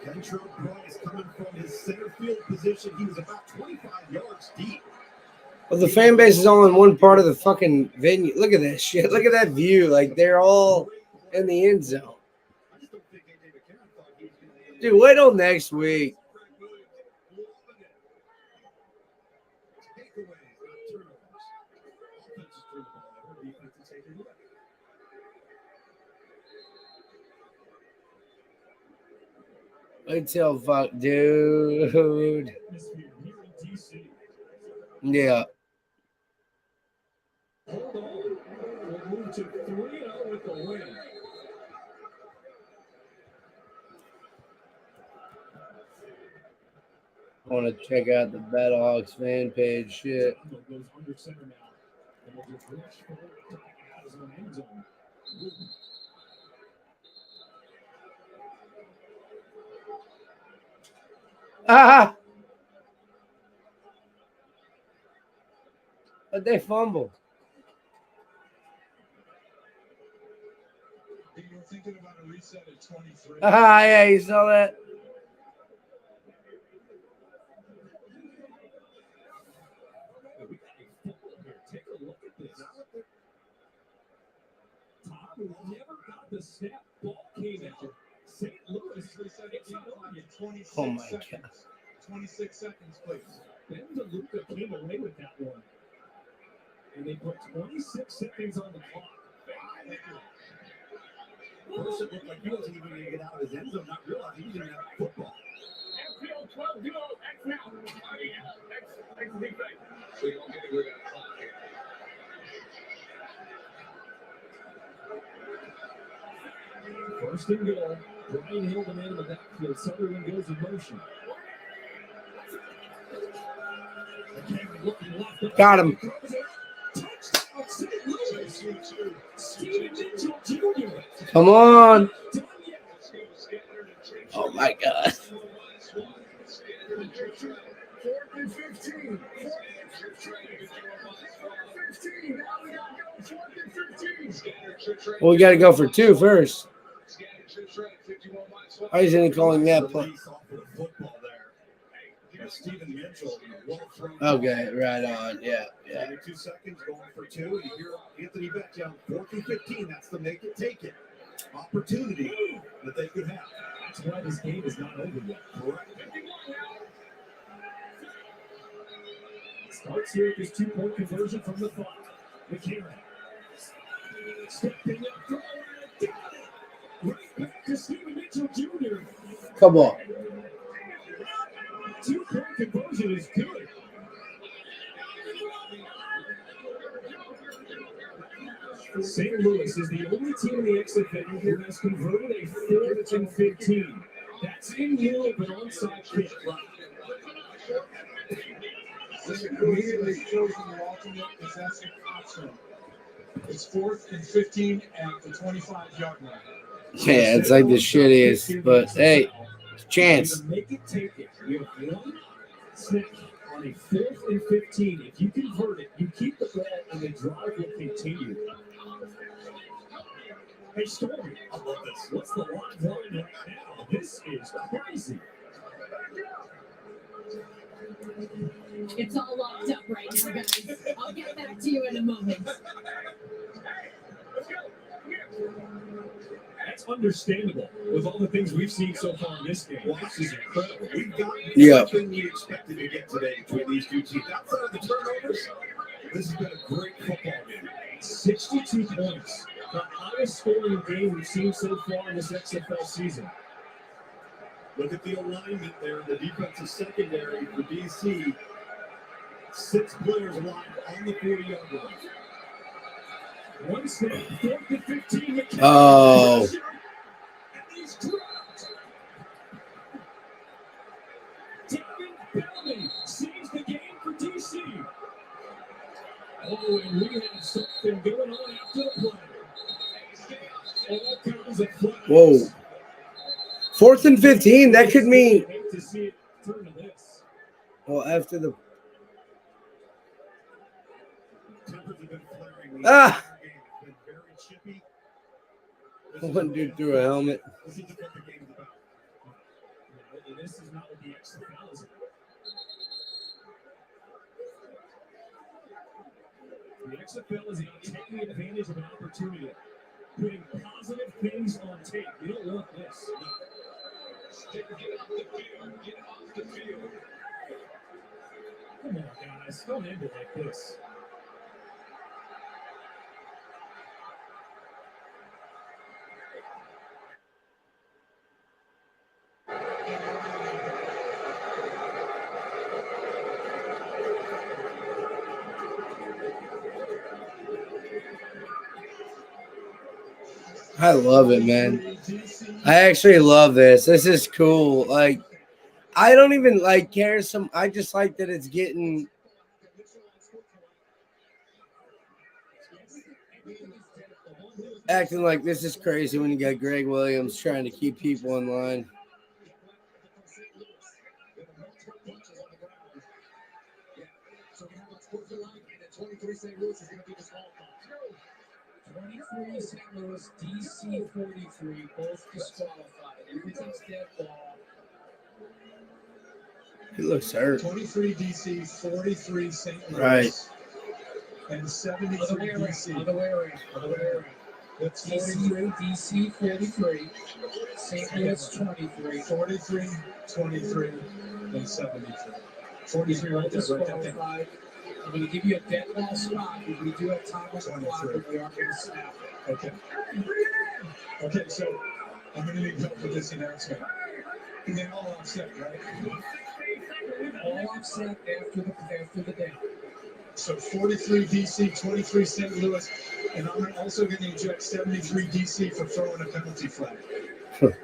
Kentrell Price coming from his center field position. He was about 25 yards deep. Well, the fan base is all in one part of the fucking venue. Look at that shit. Look at that view. Like, they're all in the end zone. Dude, wait till next week. Wait till fuck, dude. Yeah. Hold on. We'll move to 3-0 with the win. I want to check out the Battlehawks fan page shit. Goes under center now. And we'll just rush forward to the Arizona end zone. Ah! But they fumbled. You were thinking about a reset at 23. Ah, yeah, you saw that? Take a look at this. Tom, who never got the snap, ball came out. Oh my God. 26 seconds, please. Ben DeLuca came away with that one. And they put 26 seconds on the clock. First, it looked like he wasn't even going to get out of his end zone, not realizing he didn't have football. Outfield 12, go, X now. X defense. We don't get it, we're going to clock. First and goal. Brian Hill, the man in the backfield. Sutherland goes in motion. Got him. Come on. Oh my God. 4th and 15. 15. Now we got to go 4th and 15. Well, we got to go for 2 first. Why isn't he calling that play? Stephen Mitchell, well thrown. Okay, right on. Yeah. 2 seconds, going for 2. And you hear Anthony Beck down 4th and 15. That's the make it, take it opportunity that they could have. That's why this game is not over yet. Correct. Starts here with his 2-point conversion from the 5. McCarron. Stepping up, throwing it, got it. Right back to Stephen Mitchell Jr. Come on. 2-point conversion is good. St. Louis is the only team in the XFL who has converted a 4th and 15. That's in lieu of an onside kick. This immediately shows them the alternate possession option. It's 4th and 15 at the 25-yard line. Yeah, it's like the shittiest, but hey, chance. Make it, take it. You have one snap on a 4th and 15. If you convert it, you keep the ball, and the drive will continue. Hey, Stormy, I love this. What's the live line right now? This is crazy. It's all locked up right now, guys. I'll get back to you in a moment. That's understandable with all the things we've seen so far in this game. Well, this is incredible. We've got Yeah. everything we expected to get today between these two teams. Outside of the turnovers, this has been a great football game. 62 points. The highest scoring game we've seen so far in this XFL season. Look at the alignment there in the defensive secondary for DC. 6 players aligned on the 40-yard line. One snap, 4th and 15. Oh. And he's dropped. David Bellamy saves the game for DC. Oh, and we have something going on after the play. All kinds of flags. Whoa. 4th and 15. That could mean. I hate to see it turn to this. Well, after the. Tempers have been flaring. Ah. It's been very chippy. One dude threw a helmet. This is what the game's about. This is not what the XFL is about. The XFL is about taking advantage of an opportunity, putting positive things on tape. We don't want this. Get off the field. Get off the field. Come on, guys. Don't end it like this. I love it, man. I actually love this. This is cool. Like, I don't even like care some. I just like that it's getting. Acting like this is crazy when you got Greg Williams trying to keep people in line. St. Louis, DC 43, both disqualified. Everything's dead ball. He looks hurt. 23 DC, 43 St. Louis. Right. And 73 DC. Other way around. That's 43, DC 43, St. Louis 23, 43, 23, and 73. 43 right there. Write that down. I'm going to give you a dead ball spot because we do have time on the clock and we are going to snap it. Okay. Okay, so I'm going to need help with this announcement. And then all offset, right? All offset after the down. So 43 DC, 23 St. Louis, and I'm also going to inject 73 DC for throwing a penalty flag.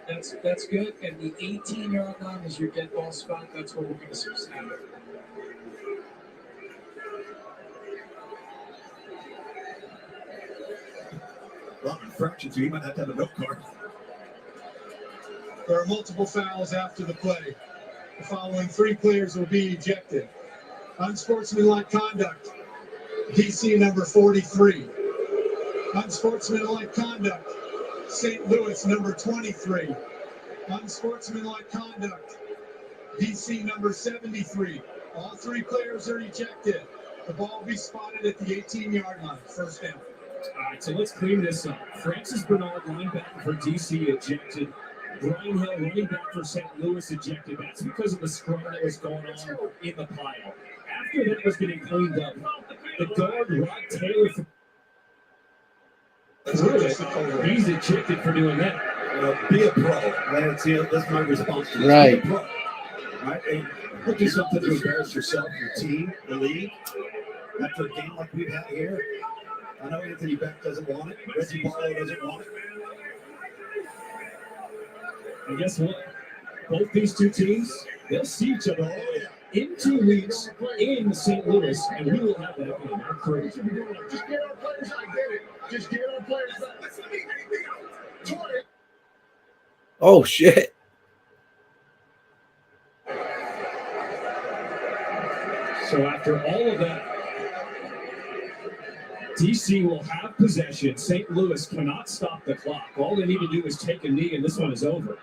That's good. And the 18-yard line is your dead ball spot. That's where we're going to snap it. Well, infraction, so you might have to have a note card. There are multiple fouls after the play. The following 3 players will be ejected. Unsportsmanlike conduct, DC number 43. Unsportsmanlike conduct, St. Louis number 23. Unsportsmanlike conduct, DC number 73. All 3 players are ejected. The ball will be spotted at the 18-yard line. First down. All right, so let's clean this up. Francis Bernard, linebacker for DC, ejected. Brian Hill, running back for St. Louis, ejected. That's because of the scrum that was going on in the pile. After that was getting cleaned up, the guard, Rod Taylor, he's ejected for doing that. Be a pro. That's my response to this. Right. Be a pro. Right? And don't do something to embarrass yourself, your team, the league. After a game like we've had here, I know Anthony Beck doesn't want it. Reggie Barlow doesn't want it. And guess what? Both these two teams, they'll see each other in 2 weeks in St. Louis, and we will have that game. Our crew. Just get our players out. Get it. Just get our players out. Oh, shit. So after all of that, DC will have possession. St. Louis cannot stop the clock. All they need to do is take a knee, and this one is over.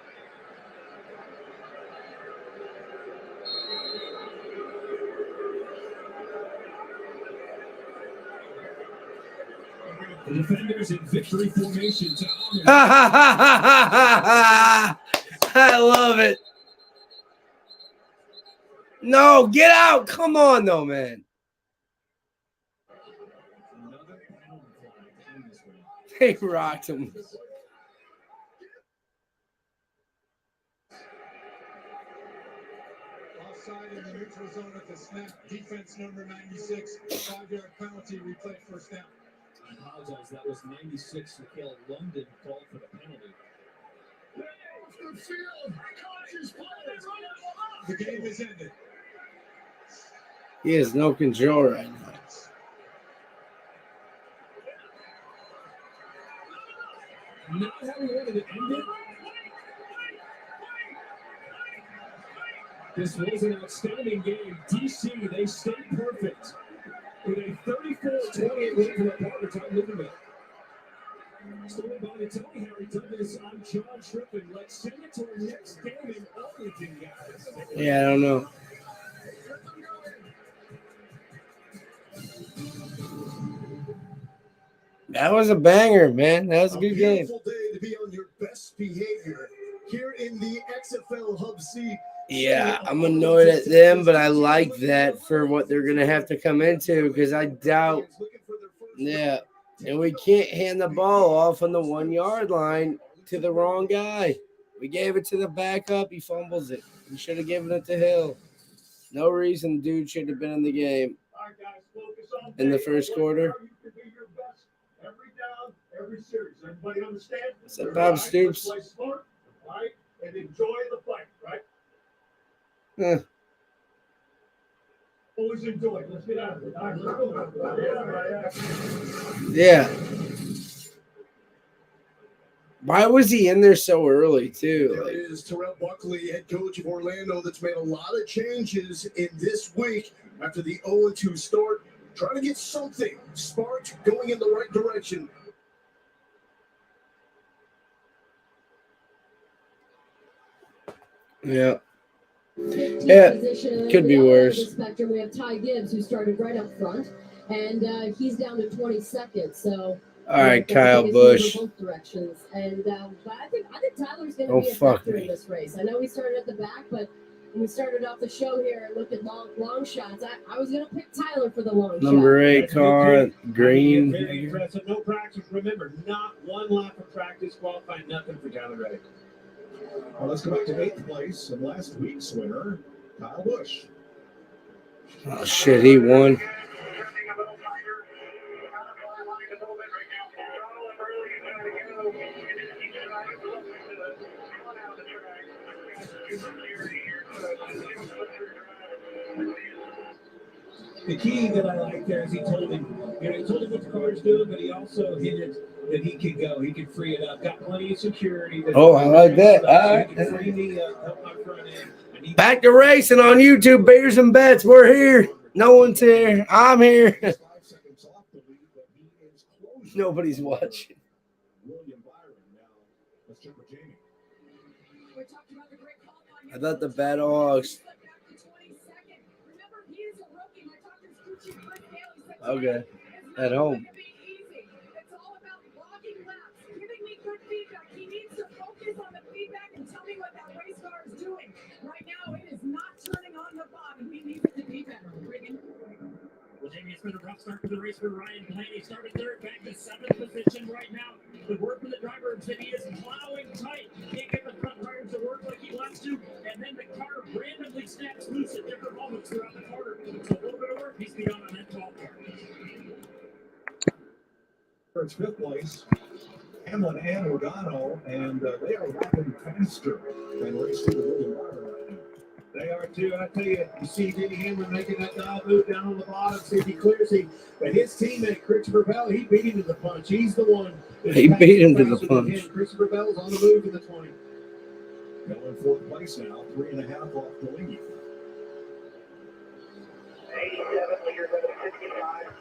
The defenders in victory formation to honor. I love it. No, get out. Come on, though, man. They rocked him. Offside in the neutral zone at the snap. Defense number 96. 5-yard penalty. Replay first down. I apologize. That was 96. Mikhail London called for the penalty. The game is ended. He has no control right now. Not how we wanted it ended. This was an outstanding game. DC, they stayed perfect with a 34-28 win for the partner time limit. Stolen by the Tony Harry Douglas. I'm John Trippin. Let's send it to our next game in Arlington, guys. Yeah, I don't know. That was a banger, man. That was a good game. Beautiful day to be on your best behavior here in the XFL Hub C. Yeah, I'm annoyed at them, but I like that for what they're going to have to come into because I doubt. Yeah, and we can't hand the ball off on the 1-yard line to the wrong guy. We gave it to the backup. He fumbles it. We should have given it to Hill. No reason dude should have been in the game in the first quarter. Every down, every series. Everybody understand? Is that Bob Stoops? Play smart, right? And enjoy the fight, right? Always enjoy it. Let's get out of it. All right. Yeah. Why was he in there so early, too? There is Terrell Buckley, head coach of Orlando, that's made a lot of changes in this week after the 0-2 start. Trying to get something sparked, going in the right direction. Yeah. Yeah, could be worse. We have Ty Gibbs, who started right up front, and he's down to 20 seconds. So All right, I Kyle think it's moving Busch. both directions, and but I think Tyler's going to Don't be a fuck factor me. in this race. I know we started at the back, but when we started off the show here and looked at long shots, I was going to pick Tyler for the long Number shot. 8 car, green. Very impressive. No practice. Remember, not one lap of practice qualifying, nothing for Tyler Reddick. Well, let's go back to 8th place and last week's winner, Kyle Busch. Oh shit, he won. The key that I like there is he told him what the car's doing, but he also hinted that he could go. He could free it up. Got plenty of security. Oh, I like that. So All he can free right. me up, help my front end. Back to racing on YouTube. Beers and Bets. We're here. No one's here. I'm here. Nobody's watching. I thought the Battlehawks. Okay. At home. Well, Jamie, it's been a rough start to the race for Ryan Blaney. Started third, back to 7th position right now. The word from the driver is that he is plowing tight. Can't get the front tires to work like he wants to. And then the car randomly snaps loose at different moments throughout the quarter. It's a little bit of work needs to be done on that 12 car. It's 5th place, Hamlin and Logano, and they are lapping faster than racing the William Byron right now. They are too. I tell you, you see Denny Hamlin making that dive move down on the bottom, see if he clears him. But his teammate, Christopher Bell, he beat him to the punch. He's the one. He beat him to the punch. Christopher Bell's on the move in the 20. Bell in 4th place now, 3.5 off the lead. 87 leaders out of 65.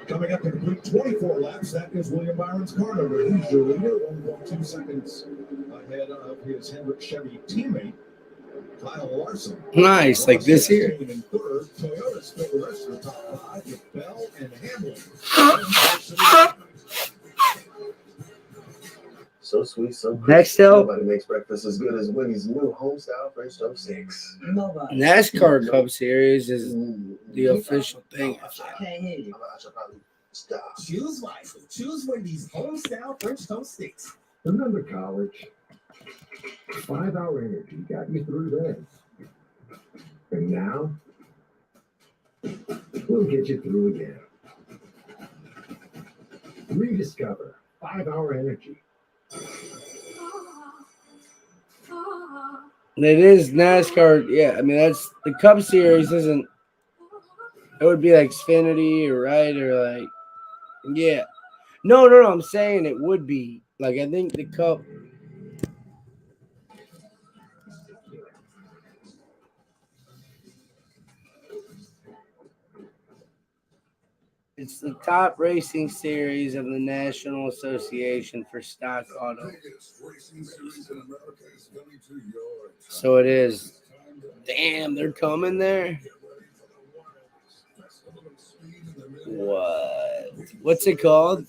Coming up to complete 24 laps, that is William Byron's car number. He's your leader, 1.2 seconds ahead of his Hendrick Chevy teammate, Kyle Larson. Nice, like this here. In third, Toyota still the rest of the top 5 with Bell and Hamlin. So sweet, so crisp. Next up, Nobody makes breakfast as good as Winnie's new homestyle French toast sticks. NASCAR Cup Series is the official thing. Can't hear you. Choose wisely. Choose Wendy's home-style French toast sticks. Remember college? 5-hour energy got you through then. And now, we'll get you through again. Rediscover 5-hour energy. It is NASCAR. Yeah, I mean, that's the Cup Series isn't. It would be like Xfinity or right or like. Yeah. No. I'm saying it would be. Like, I think the Cup. It's the top racing series of the National Association for Stock Auto. So it is. Damn, they're coming there. What? What's it called?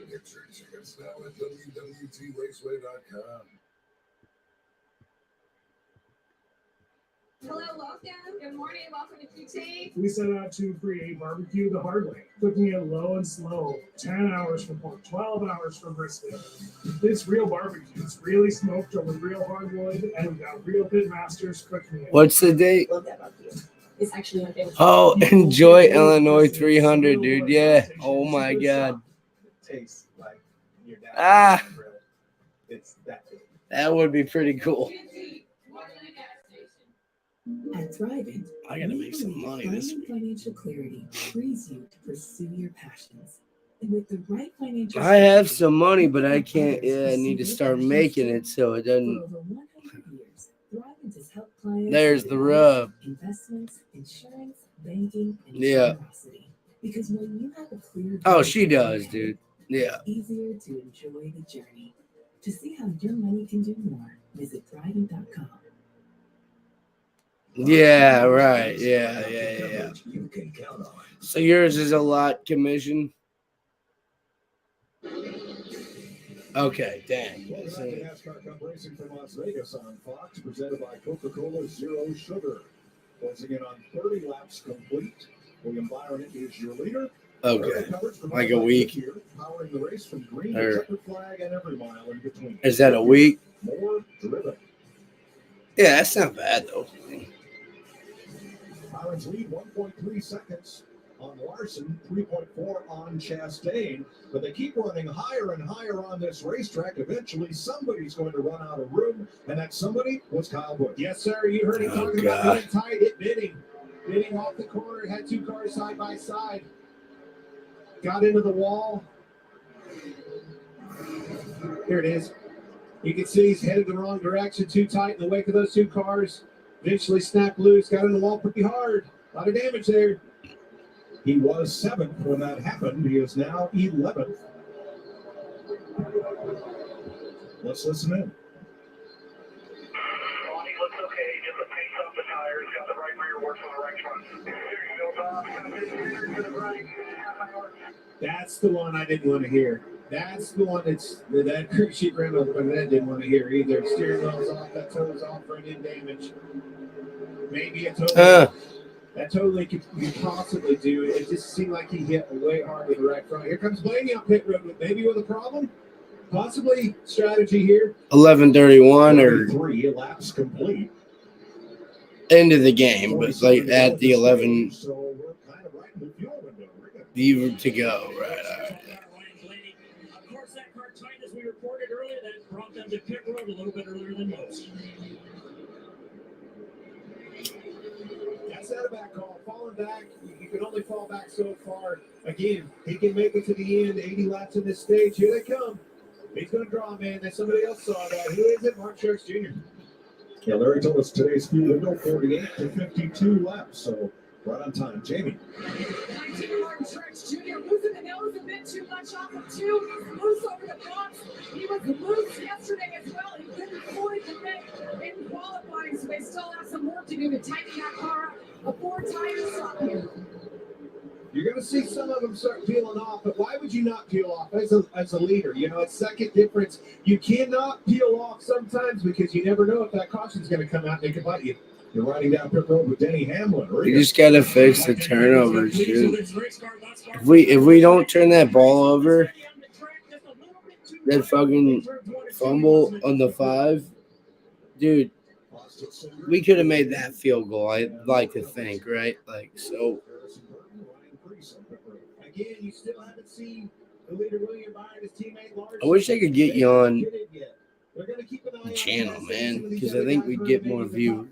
Get your tickets now at www.raceway.com. Hello, welcome. Good morning. Welcome to QT. We set out to create barbecue the hard way, cooking it low and slow, 10 hours from pork, 12 hours from brisket. This real barbecue is really smoked over real hardwood, and we've got real pit masters cooking it. What's the date? It's actually my favorite. Oh, enjoy Illinois 300, dude. Yeah. Oh my God. Tastes like your dad. Ah, It's that good. that would be pretty cool. At Thrivent, I gotta make some money this week. Financial clarity frees you to pursue your passions. And with the right financial I have some money, but I can't. Yeah, I need to start making it so it doesn't. For over 100 years, Thrivent has helped clients. There's the rub. Investments, insurance, banking, and Yeah. generosity. Because when you have a clear. Oh, she does, dude. Yeah. Easier to enjoy the journey. To see how your money can do more, visit thriving.com. Yeah, right. Yeah. So yours is a lot commission? Okay, dang. Welcome back to NASCAR Cup Racing from Las Vegas on Fox, presented by Coca-Cola Zero Sugar. Closing in on 30 laps complete. William Byron is your leader. Okay, like a week. Powering the race from green Or- to checkered flag and every mile in between. Is that a week? More driven. Yeah, that's not bad though. Byron's lead 1.3 seconds on Larson, 3.4 on Chastain. But they keep running higher and higher on this racetrack. Eventually, somebody's going to run out of room, and that somebody was Kyle Busch. Yes, sir. You heard him talking about being tight. It did him. Did him off the corner. Had two cars side by side. Got into the wall. Here it is. You can see he's headed the wrong direction. Too tight in the wake of those two cars. Eventually snapped loose. Got in the wall pretty hard. A lot of damage there. He was 7th when that happened. He is now 11th. Let's listen in. Ronnie looks okay. Just the pace off the tires. Got the right rear works on the right front. Steering wheel's off. Got the steer to the right. Half hour. That's the one I didn't want to hear. That's the one that crew sheet ran over, but that didn't want to hear either. Steering wheel's off. That toe's off for an in damage. Maybe a toe. That totally could possibly do it. It just seemed like he hit way hard with the right front. Here comes Blaney on pit road, maybe with a problem. Possibly strategy here. 11:31 or 3 laps complete. End of the game, but like at the 11 So we're kind of right in the fuel window. even to go. Right. All right. Of course, that car tight, as we reported earlier, that brought them to pit road a little bit earlier than most. That's not a back call. Falling back, you can only fall back so far. Again, he can make it to the end. 80 laps in this stage. Here they come. He's going to draw, man. There's somebody else saw that. Who is it? Mark Sharks Jr. Yeah, Larry told us today's fuel window 48 to 52 laps. So right on time. Jamie. 19 Martin Truex Jr. losing the nose a bit too much off of 2. He's loose over the box. He was loose yesterday as well. He couldn't fully commit in qualifying, so they still have some work to do to tighten that car up. A 4-tire stop here. You're going to see some of them start peeling off, but why would you not peel off as a leader? You know, it's second difference. You cannot peel off sometimes because you never know if that caution's going to come out and they can bite you. You're riding down pit road with Denny Hamlin. You just gotta fix the turnovers, dude. If we don't turn that ball over, that fucking fumble on the 5, dude, we could have made that field goal. I'd like to think, right? Like so. Again, you still haven't seen the leader William Byron, his teammate Larson. I wish I could get you on the channel, man, because I think we'd get more views.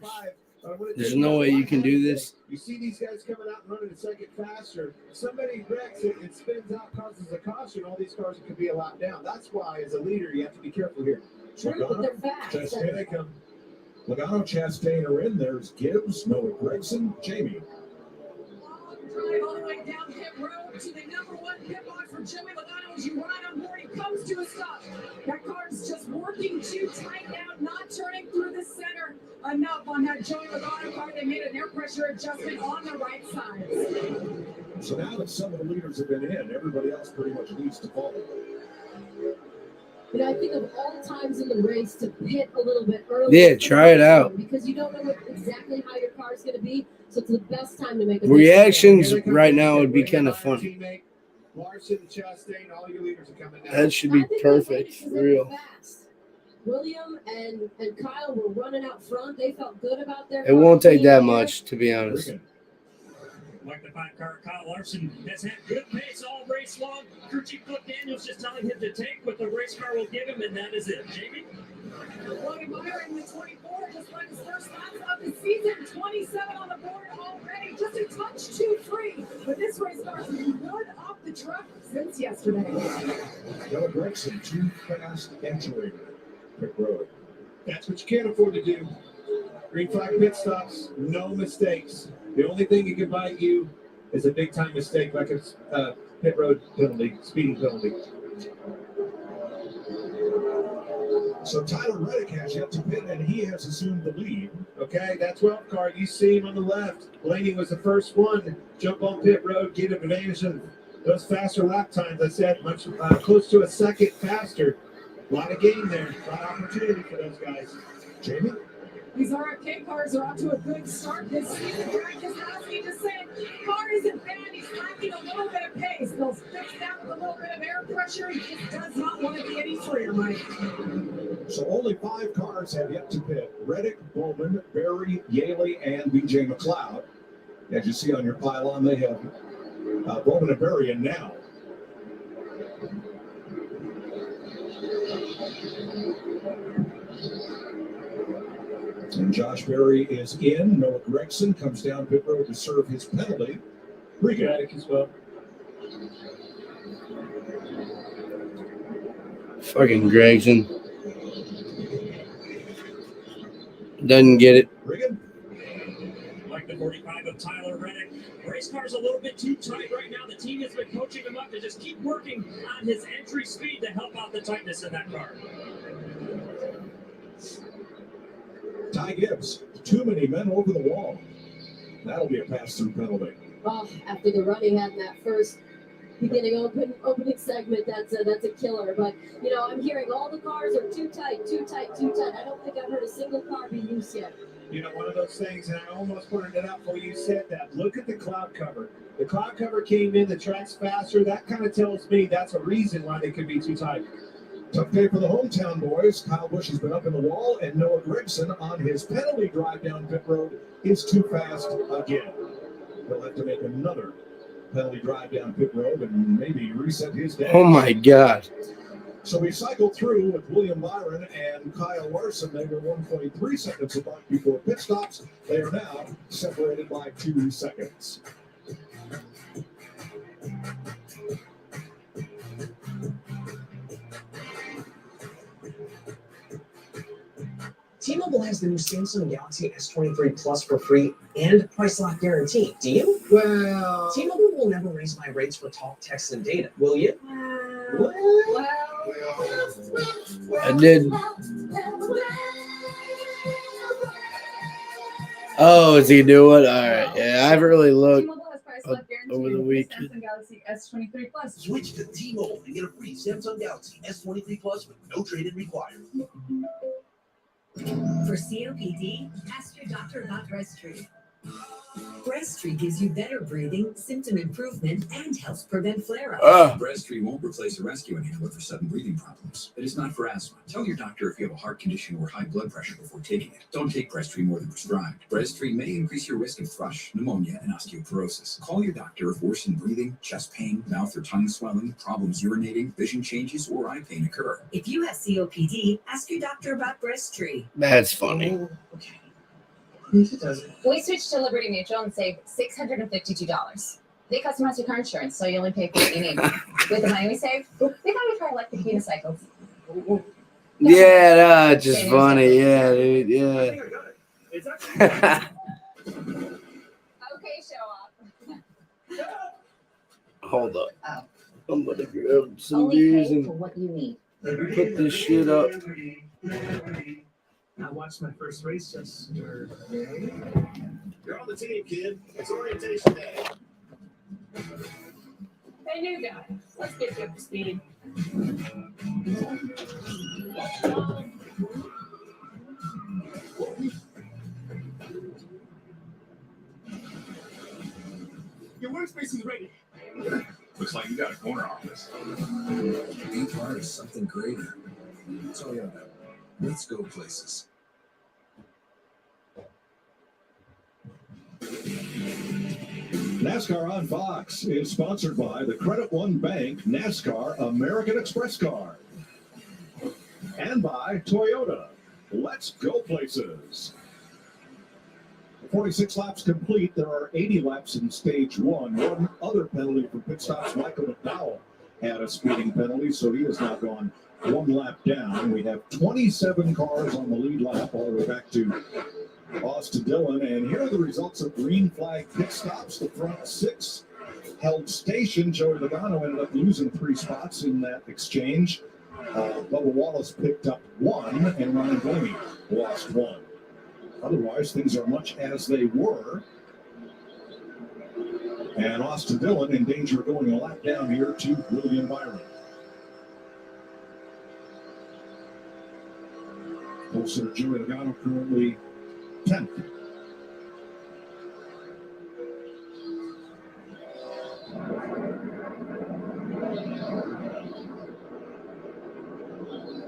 There's no way you can do this. You see these guys coming out and running a second faster. Somebody wrecks it and spins out, causes a caution. All these cars could be a lap down. That's why, as a leader, you have to be careful here. True, but they're fast. Here they come. Logano, Chastain are in. There's Gibbs, Noah Gragson, Jamie. Drive all the way down pit road to the #1 pit box for Joey Logano as you ride on board. He comes to a stop. That car's just working too tight now, not turning through the center enough on that Joey Logano car. They made an air pressure adjustment on the right side. So now that some of the leaders have been in, everybody else pretty much needs to follow. You know, I think of all times in the race to pit a little bit early. Yeah, try it out. Because you don't know exactly how your car's going to be, so it's the best time to make a Reactions right now would be kind of funny. Larson, Chastain, all your leaders are coming down. That should be perfect, for real. William and Kyle were running out front. They felt good about their It won't take that much, to be honest. Like the 5-car, Kyle Larson has had good pace all race long. Crew chief Cliff Daniels just telling him to take what the race car will give him, and that is it. Jamie? William Byron with 24 just won his first lap of the season. 27 on the board already. Just a touch too free. But this race car's been good off the truck since yesterday. Noah Gragson, too fast entering pit road. That's what you can't afford to do. Green flag pit stops, no mistakes. The only thing that can bite you is a big time mistake like a pit road penalty, speeding penalty. So Tyler Reddick has yet to pit, and he has assumed the lead. Okay, that 12 car, you see him on the left. Blaney was the first one to jump on pit road, get advantage of those faster lap times. I said much close to a second faster. A lot of gain there, a lot of opportunity for those guys. Jamie? These RFK cars are off to a good start this season. Greg Keselowski just said, car isn't bad. He's lacking a little bit of pace. They'll fix that with a little bit of air pressure. He just does not want to be any freer, Mike. So only 5 cars have yet to pit. Reddick, Bowman, Berry, Yaley, and BJ McLeod. As you see on your pylon, they have Bowman and Berry in now. And Josh Berry is in. Noah Gregson comes down pit road to serve his penalty. Reddick as well. Fucking Gregson. Doesn't get it. Like the 45 of Tyler Reddick. Race car's a little bit too tight right now. The team has been coaching him up to just keep working on his entry speed to help out the tightness in that car. Ty Gibbs, too many men over the wall. That'll be a pass-through penalty. Oh, after the run he had in that first beginning opening segment, that's a killer. But, you know, I'm hearing all the cars are too tight, too tight, too tight. I don't think I've heard a single car be loose yet. You know, one of those things, and I almost pointed it out before you said that. Look at the cloud cover. The cloud cover came in, the track's faster. That kind of tells me that's a reason why they could be too tight. Tough day for the hometown boys. Kyle Busch has been up in the wall, and Noah Gregson on his penalty drive down pit road is too fast again. He'll have to make another penalty drive down pit road and maybe reset his day. Oh my God. So we cycled through with William Byron and Kyle Larson. They were 1.3 seconds apart before pit stops. They are now separated by 2 seconds. T-Mobile has the new Samsung Galaxy S23 Plus for free and price lock guarantee. Do you? Well, T-Mobile will never raise my rates for talk, text, and data. Will you? I did. Oh, is he doing? All right. Yeah, I haven't really looked over the weekend. Samsung Galaxy S23 Plus. Switch to T-Mobile and get a free Samsung Galaxy S23 Plus with no trade-in required. For COPD, ask your doctor about Breztri. Breztri gives you better breathing, symptom improvement, and helps prevent flare-ups. Breztri won't replace a rescue inhaler for sudden breathing problems. It is not for asthma. Tell your doctor if you have a heart condition or high blood pressure before taking it. Don't take Breztri more than prescribed. Breztri may increase your risk of thrush, pneumonia, and osteoporosis. Call your doctor if worsened breathing, chest pain, mouth or tongue swelling, problems urinating, vision changes, or eye pain occur. If you have COPD, ask your doctor about Breztri. That's funny. We switched to Liberty Mutual and saved $652. They customize your car insurance, so you only pay for what you need. With the money we saved, we thought we'd try electric unicycles. Yeah, that's just funny. Yeah, dude. Yeah. Okay, show off. Hold up. I'm gonna grab some Only beers pay and for what you need. put this shit up. I watched my first race yesterday. You're on the team, kid. It's orientation day. Hey, new guy, let's get you up to speed. Your workspace is ready. Looks like you got a corner office. Be part of something greater. Toyota. Let's go places. NASCAR on Fox is sponsored by the Credit One Bank NASCAR American Express Card. And by Toyota. Let's go places. 46 laps complete. There are 80 laps in stage one. One other penalty for pit stops. Michael McDowell had a speeding penalty, so he has now gone one lap down. We have 27 cars on the lead lap all the way back to Austin Dillon. And here are the results of green flag pit stops. The front 6 held station. Joey Logano ended up losing 3 spots in that exchange. Bubba Wallace picked up 1, and Ryan Blaney lost 1. Otherwise, things are much as they were. And Austin Dillon in danger of going a lap down here to William Byron. Also, Joey Logano currently 10th.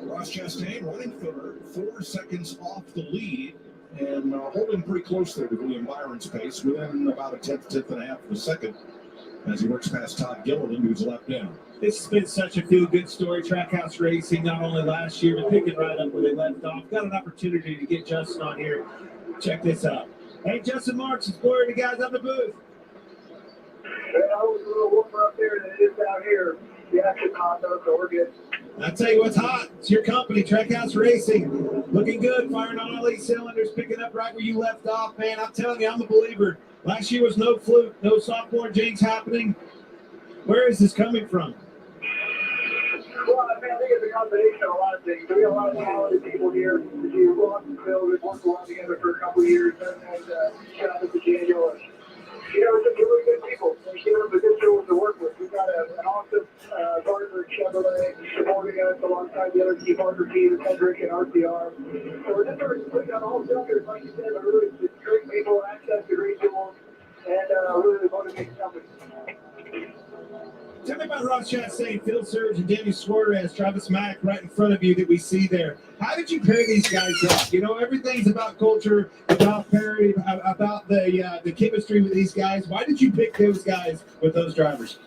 Ross Chastain running third, 4 seconds off the lead, and holding pretty close there to William Byron's pace, within about a tenth and a half of a second, as he works past Todd Gilliland, who's a lap down. This has been such a feel-good story. Trackhouse Racing, not only last year, but picking right up where they left off. Got an opportunity to get Justin on here. Check this out. Hey, Justin Marks is blurring the guys on the booth. Hey, I was a little warmer up there than it is down here. The action's hot though, so we're good. I'll tell you what's hot. It's your company, Trackhouse Racing. Looking good, firing on all 8 cylinders, picking up right where you left off, man. I'm telling you, I'm a believer. Last year was no fluke, no sophomore jinx happening. Where is this coming from? Well, I think it's a combination of a lot of things. We got a lot of talented people here. You Ross and Phil, we've worked well together for a couple of years, and shout out to Daniel. And, you know, just really good people. And give them the good tools to work with. We've got an awesome Gardner Chevrolet supporting us alongside the other key partner teams, Hendrick and RCR. So we're just sort of putting on all cylinders, like you said, but really just great people, access to great tools, and really motivating company. Tell me about Ross Chastain, Phil Surge, and Danny Suarez, Travis Mack right in front of you that we see there. How did you pair these guys up? You know, everything's about culture, about pairing, about the chemistry with these guys. Why did you pick those guys with those drivers?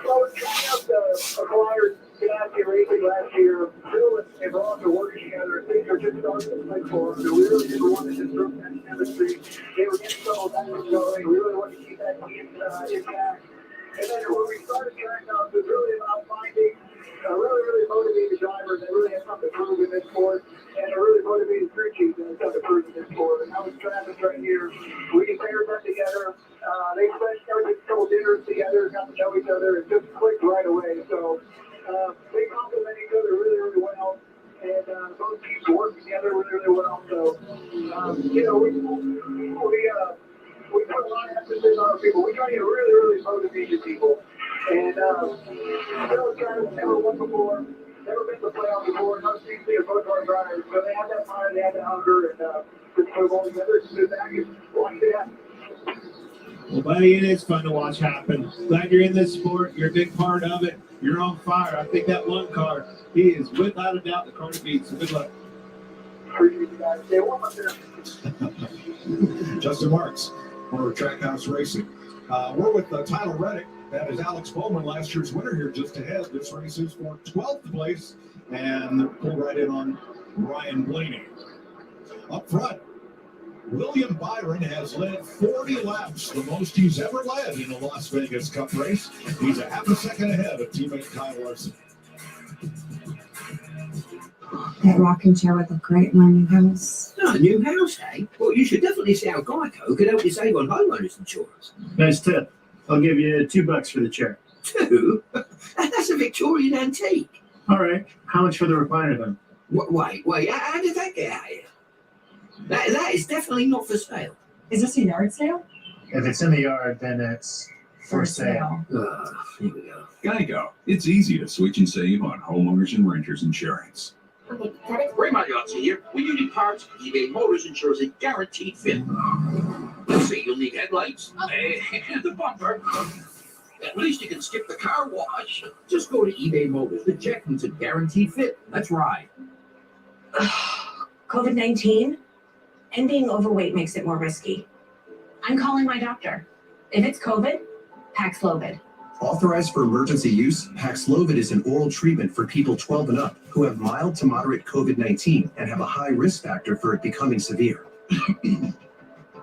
Well, we're trying out the acquired Ganassi Racing last year. Phil and Ross are working together. Things are just starting to click for them. So we really didn't want to disrupt that chemistry. They were getting some of that going. We really wanted to keep that team intact. And then when we started Trackhouse, it was really about finding really motivated drivers that really have something to prove in this sport, and a really motivated crew chief that has something to prove in this sport. And that was Travis right here. We paired them together. They spent a couple dinners together, got to know each other, and just clicked right away. So they complement each other really, really well. And both teams work together really, really well. So, you know, we put a lot of emphasis on our people. We try to get really, really motivated people. And Phil Travis never won before, never been to the playoffs before, not seen both of our drivers. So they had that fire, they had that hunger, and just put them all together and sit back and watch it happen. Well, buddy, it is fun to watch happen. Glad you're in this sport. You're a big part of it. You're on fire. I think that one car, he is without a doubt the car to beat. So good luck. Appreciate you guys. Stay warm up there. Justin Marks for Trackhouse Racing. We're with Tyler Reddick. That is Alex Bowman, last year's winner here just ahead. This race is for 12th place, and pull right in on Ryan Blaney. Up front, William Byron has led 40 laps, the most he's ever led in a Las Vegas Cup race. He's a half a second ahead of teammate Kyle Larson. That rocking chair would look great in my new house. No, a new house, eh? Well, you should definitely see how Geico could help you save on homeowners insurance. Nice tip. I'll give you $2 for the chair. 2? That's a Victorian antique. All right. How much for the recliner then? Wait. How did that get out here? That is definitely not for sale. Is this a yard sale? If it's in the yard, then it's for sale. Here we go. Geico. It's easy to switch and save on homeowners and renters insurance. Okay, Raymond Yahtzee here. When you need parts, eBay Motors ensures a guaranteed fit. Let's say you'll need headlights and the bumper. At least you can skip the car wash. Just go to eBay Motors. The check means a guaranteed fit. That's right. COVID-19? And being overweight makes it more risky. I'm calling my doctor. If it's COVID, Paxlovid. Authorized for emergency use, Paxlovid is an oral treatment for people 12 and up who have mild to moderate COVID-19 and have a high risk factor for it becoming severe.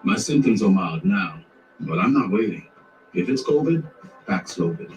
My symptoms are mild now, but I'm not waiting. If it's COVID, Paxlovid.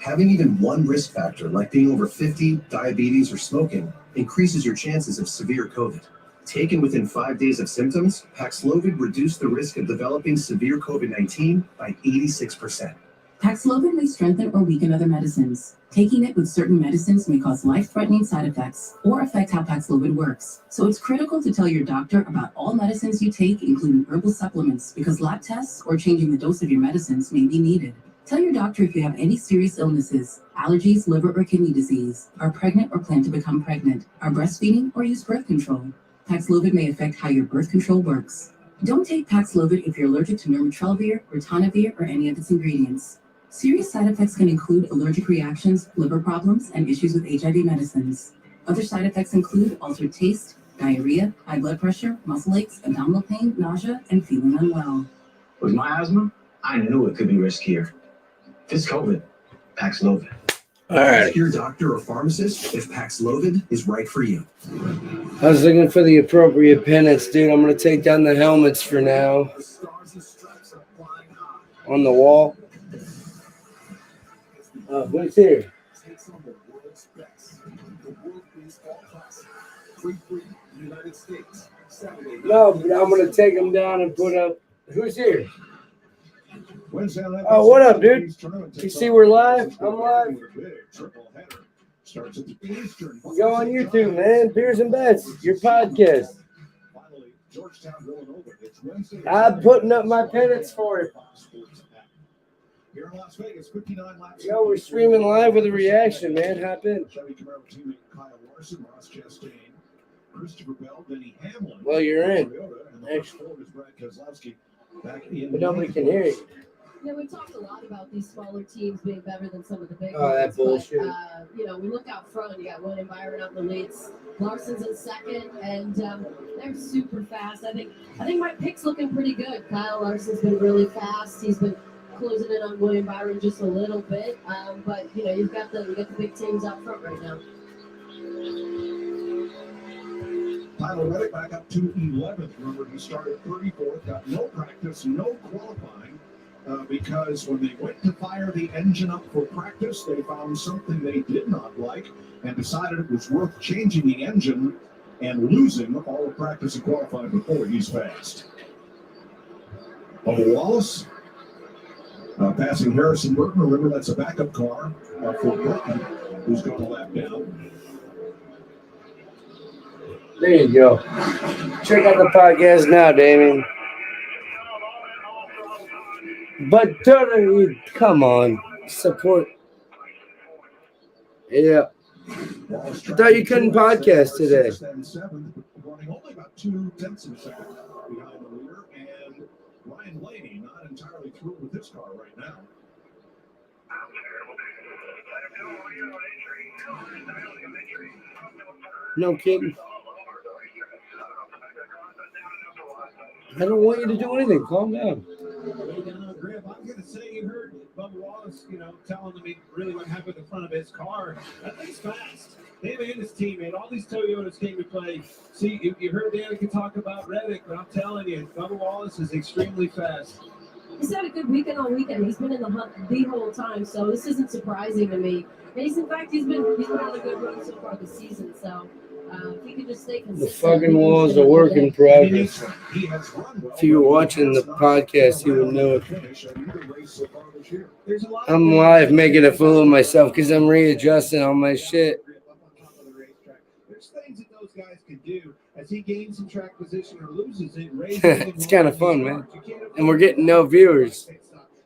Having even one risk factor, like being over 50, diabetes, or smoking, increases your chances of severe COVID. Taken within 5 days of symptoms, Paxlovid reduced the risk of developing severe COVID-19 by 86%. Paxlovid may strengthen or weaken other medicines. Taking it with certain medicines may cause life-threatening side effects or affect how Paxlovid works. So it's critical to tell your doctor about all medicines you take, including herbal supplements, because lab tests or changing the dose of your medicines may be needed. Tell your doctor if you have any serious illnesses, allergies, liver or kidney disease, are pregnant or plan to become pregnant, are breastfeeding or use birth control. Paxlovid may affect how your birth control works. Don't take Paxlovid if you're allergic to nirmatrelvir, ritonavir, or any of its ingredients. Serious side effects can include allergic reactions, liver problems, and issues with HIV medicines. Other side effects include altered taste, diarrhea, high blood pressure, muscle aches, abdominal pain, nausea, and feeling unwell. With my asthma, I knew it could be riskier. If it's COVID, Paxlovid. All right. Ask your doctor or pharmacist if Paxlovid is right for you. I was looking for the appropriate pennants, dude. I'm going to take down the helmets for now. On the wall. Who's here? No, but I'm going to take them down and put up. Who's here? Oh, what up, dude? You see we're live? I'm live. Go on YouTube, man. Beers and Bets, your podcast. I'm putting up my pennants for it. Here in Las Vegas, 59 laps. Yo, we're streaming live with a reaction, man. Hop in. Well, you're in. But nobody can hear you. Yeah, we talked a lot about these smaller teams being better than some of the big ones. Oh, that bullshit. But, we look out front. You got William Byron out in the leads. Larson's in second, and they're super fast. I think my pick's looking pretty good. Kyle Larson's been really fast. He's been closing in on William Byron just a little bit. But you've got the big teams out front right now. Tyler Reddick back up to 11th. Remember, he started 34th, got no practice, no qualifying, because when they went to fire the engine up for practice, they found something they did not like and decided it was worth changing the engine and losing all the practice and qualifying before. He's fast. Bubba Wallace passing Harrison Burton. Remember, that's a backup car for Burton, who's going to lap down. There you go. Check out the podcast now, Damien. But totally, come on, support. Yeah. I thought you couldn't podcast today. Running only about 0.2 of a second behind the leader, and Ryan Blaney not entirely thrilled with his car right now. No kidding. I don't want you to do anything. Calm down. Griff, I'm going to say you heard Bubba Wallace, telling them really what happened in front of his car. That thing's fast. Him and his teammate, all these Toyotas came to play. See, you heard Danica talk about Reddick, but I'm telling you, Bubba Wallace is extremely fast. He's had a good weekend on weekend. He's been in the hunt the whole time, so this isn't surprising to me. And he's been on a good run so far this season. So if he could just stay consistent. The fucking walls are work in progress. If you were watching the podcast, you would know it. I'm live making a fool of myself because I'm readjusting all my shit. There's things that those guys can do as he gains some track position or loses it. It's kind of fun, man. And we're getting no viewers.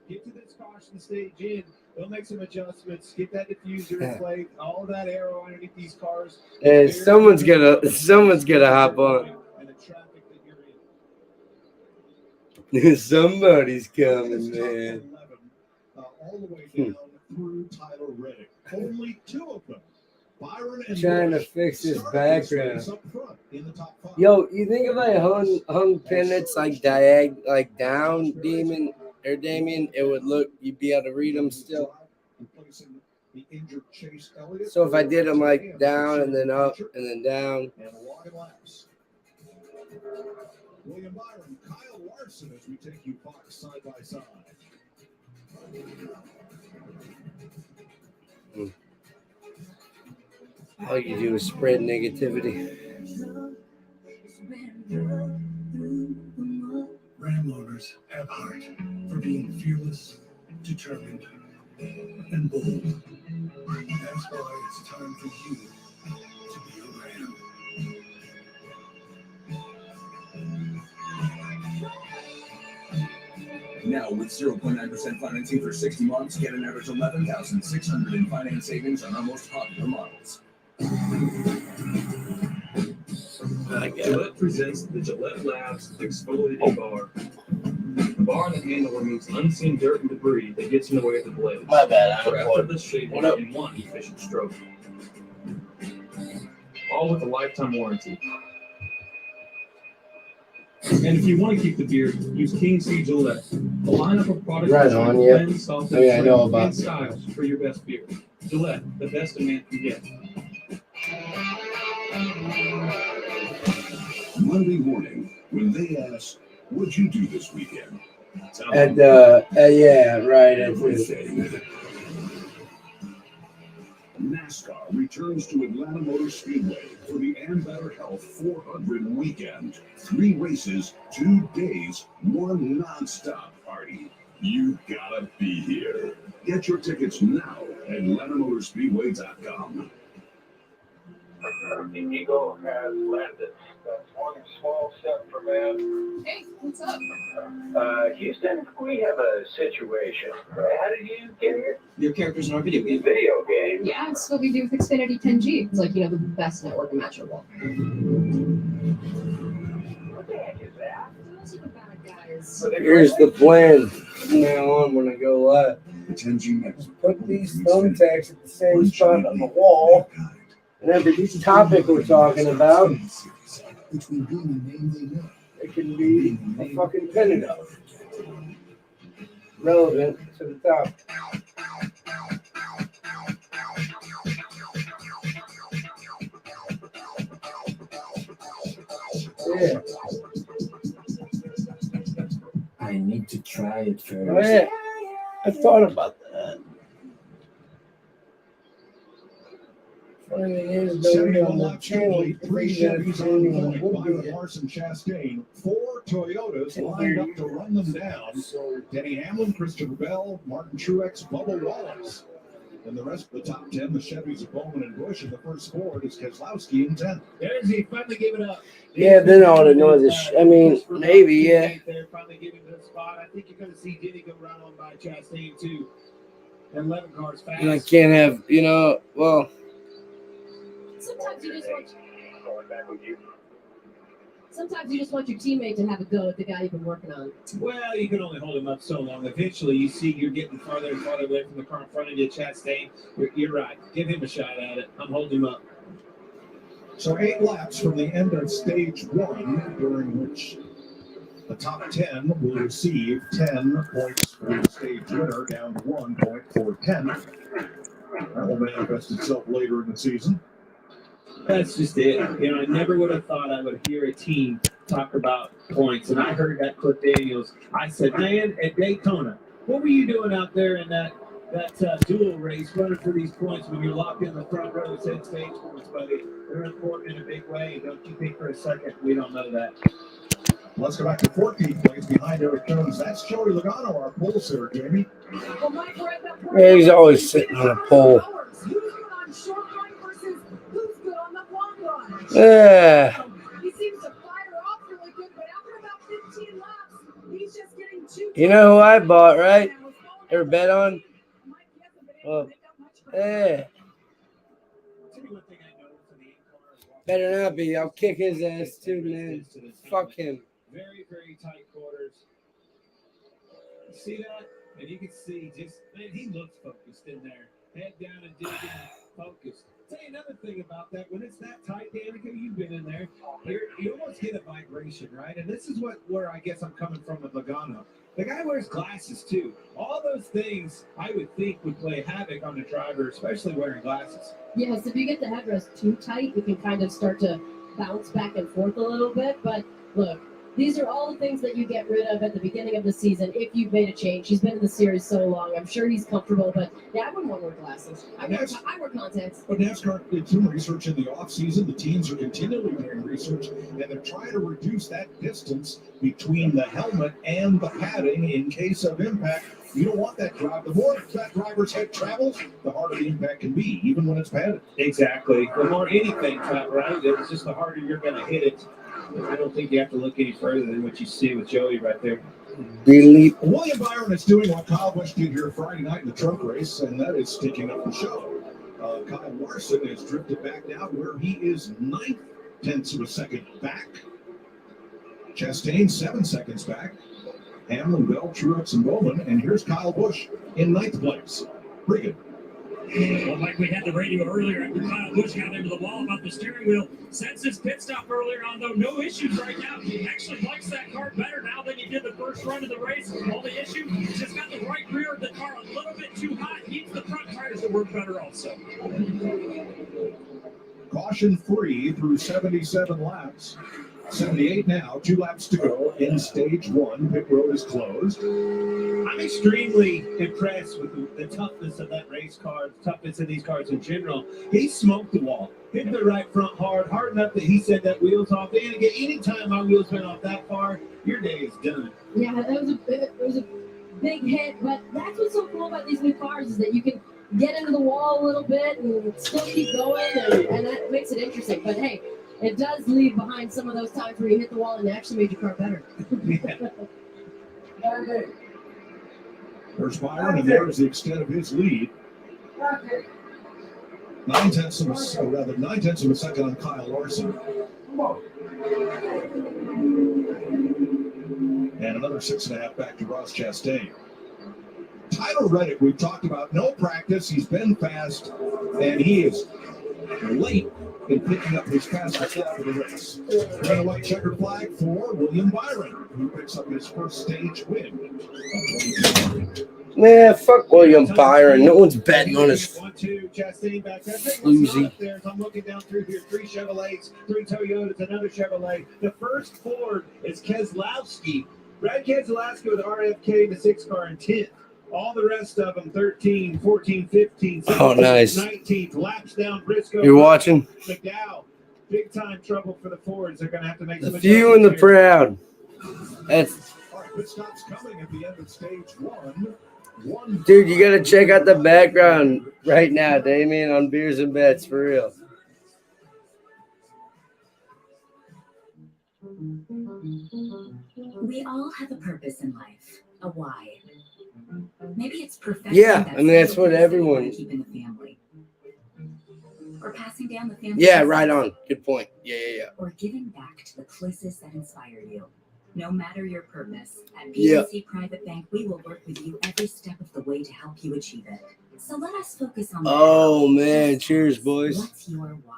Get to this caution stage in. They'll make some adjustments. Get that diffuser in place. All that aero underneath these cars. Hey, someone's gonna hop on. And the traffic that you're in. Somebody's coming, man. All the way down through Tyler Reddick. Only 2 of them. Byron and Trying to fix this background. Yo, you think if I hung pennants like down, Damien, it would look, you'd be able to read them still. So if I did them like down and then up and then down. William Byron, Kyle Larson, as we take you box side by side. All you do is spread negativity. Ram owners have heart for being fearless, determined, and bold. That's why it's time for you to be a Ram. Now, with 0.9% financing for 60 months, get an average $11,600 in finance savings on our most popular models. Gillette presents the Gillette Labs Exfoliating Bar. The bar and the handle removes unseen dirt and debris that gets in the way of the blade. My bad, For effortless shaving in one efficient stroke. All with a lifetime warranty. And if you want to keep the beard, use King C Gillette. A lineup of products Right on, yeah. blend, soft, I mean, I know about and styles for your best beard. Gillette, the best a man can get. Monday morning, when they ask, what'd you do this weekend? Yeah, right. NASCAR returns to Atlanta Motor Speedway for the And Better Health 400 weekend. 3 races, 2 days, 1 non-stop party. You gotta be here. Get your tickets now at AtlantaMotorspeedway.com. The Eagle has landed. That's one small step for man. Hey, what's up? Houston, we have a situation. How did you get here? Your character's in our video game. Video game? Yeah, it's what we do with Xfinity 10G. It's like, the best network imaginable. What the heck is that? Those are the bad guys. Here's the plan from now on when I go live. The 10G Max. Put these thumbtacks at the same spot on the wall. And every topic we're talking about, it can be a fucking pin it up. Relevant to the topic. Yeah. I need to try it first. Oh, yeah. I thought about that. Funny thing is, though, on the channel, 3 Chevys on point by the Larson Chastain. 4 Toyotas lined up to run them down. Denny Hamlin, Christopher Bell, Martin Truex, Bubba Wallace. And the rest of the top 10, the Chevys of Bowman and Busch, and the first 4 is Keselowski in 10th. There's he finally gave it up. Yeah, then I ought to know this. I mean, maybe, yeah. They're finally giving the spot. I think you're going to see Denny go run on by Chastain, too. And 11 cars fast. And I can't have, well. Sometimes you just want your teammate to have a go at the guy you've been working on. Well, you can only hold him up so long. Eventually, you see you're getting farther and farther away from the car in front of you, Chastain. You're right. Give him a shot at it. I'm holding him up. So 8 laps from the end of stage 1, during which the top 10 will receive 10 points for the stage winner, down to 1 point for 10. That will manifest itself later in the season. That's just it. I never would have thought I would hear a team talk about points. And I heard that Cliff Daniels. I said, man, at Daytona, what were you doing out there in that dual race running for these points when you're locked in the front row? Said stage points, buddy. They're important in a big way. Don't you think for a second we don't know that? Let's go back to 14th place behind Eric Jones. That's Joey Logano, our pole sitter, Jamie. Yeah, he's always sitting on a pole. Yeah. You know who I bought, right? Ever bet on? Well, yeah. Better not be. I'll kick his ass too, man. Fuck him. Very, very tight quarters. See that? And you can see man, he looks focused in there. Head down and digging, focused. Tell you another thing about that. When it's that tight, Danica, you've been in there, you almost get a vibration, right? And this is where I guess I'm coming from with Logano. The guy wears glasses, too. All those things, I would think, would play havoc on the driver, especially wearing glasses. Yes, if you get the headrest too tight, you can kind of start to bounce back and forth a little bit. But look, these are all the things that you get rid of at the beginning of the season if you've made a change. He's been in the series so long. I'm sure he's comfortable, but yeah, I wouldn't want to wear glasses. I wear contacts. But NASCAR did some research in the offseason. The teams are continually doing research, and they're trying to reduce that distance between the helmet and the padding in case of impact You don't want that drive. The more that driver's head travels, the harder the impact can be, even when it's padded. Exactly. The more anything's not right, it's just the harder you're going to hit it. I don't think you have to look any further than what you see with Joey right there. Delete. William Byron is doing what Kyle Busch did here Friday night in the truck race, and that is sticking up the show. Kyle Larson has drifted back down where he is 9/10 of a second back. Chastain 7 seconds back. Hamlin, Bell, Truex, and Bowman. And here's Kyle Busch in 9th place. Regan. Well, like we had the radio earlier after Kyle Busch got into the wall about the steering wheel. Since his pit stop earlier on, though, no issues right now. He actually likes that car better now than he did the first run of the race. Only issue, he's just got the right rear of the car a little bit too hot. Needs the front tires to work better also. Caution free through 77 laps. 78 now, 2 laps to go in stage 1. Pit road is closed. I'm extremely impressed with the toughness of that race car, the toughness of these cars in general. He smoked the wall, hit the right front hard enough that he said that wheel's off. And again, anytime my wheels been off that far, your day is done. Yeah, it was a big hit, but that's what's so cool about these new cars is that you can get into the wall a little bit and still keep going, and that makes it interesting. But hey, it does leave behind some of those times where you hit the wall and it actually made your car better. There's Byron, and there's the extent of his lead. 9/10 of a second on Kyle Larson. And another 6.5 back to Ross Chastain. Tyler Reddick, we've talked about, no practice. He's been fast, and he is late in picking up his fastest lap of the race. Red and white checkered flag for William Byron, who picks up his first stage win of 2020. Man, fuck William Byron. No one's betting on his Chastain back there. floozy. I'm looking down through here. 3 Chevrolets, 3 Toyotas, another Chevrolet. The first Ford is Keselowski. Brad Keselowski with RFK, the 6 car in 10th. All the rest of them, 13, 14, 15, 17, Oh, nice. 19th. Laps down Briscoe. You're watching? McDowell. Big time trouble for the Fords. They're going to have to make The some few and the adjustments here. proud. That's All right, pit stops coming at the end of stage 1. dude, you gotta check out the background right now, Damien, on Beers and Bets, for real. We all have a purpose in life, a why. Maybe it's perfection. Yeah, I mean that's what everyone. Keep in the family, or passing down the family. Yeah, right on. Good point. Yeah. Or giving back to the places that inspire you. No matter your purpose, at Yeah. PNC Private Bank, we will work with you every step of the way to help you achieve it. So let us focus on. Oh man, cheers, boys. What's your why?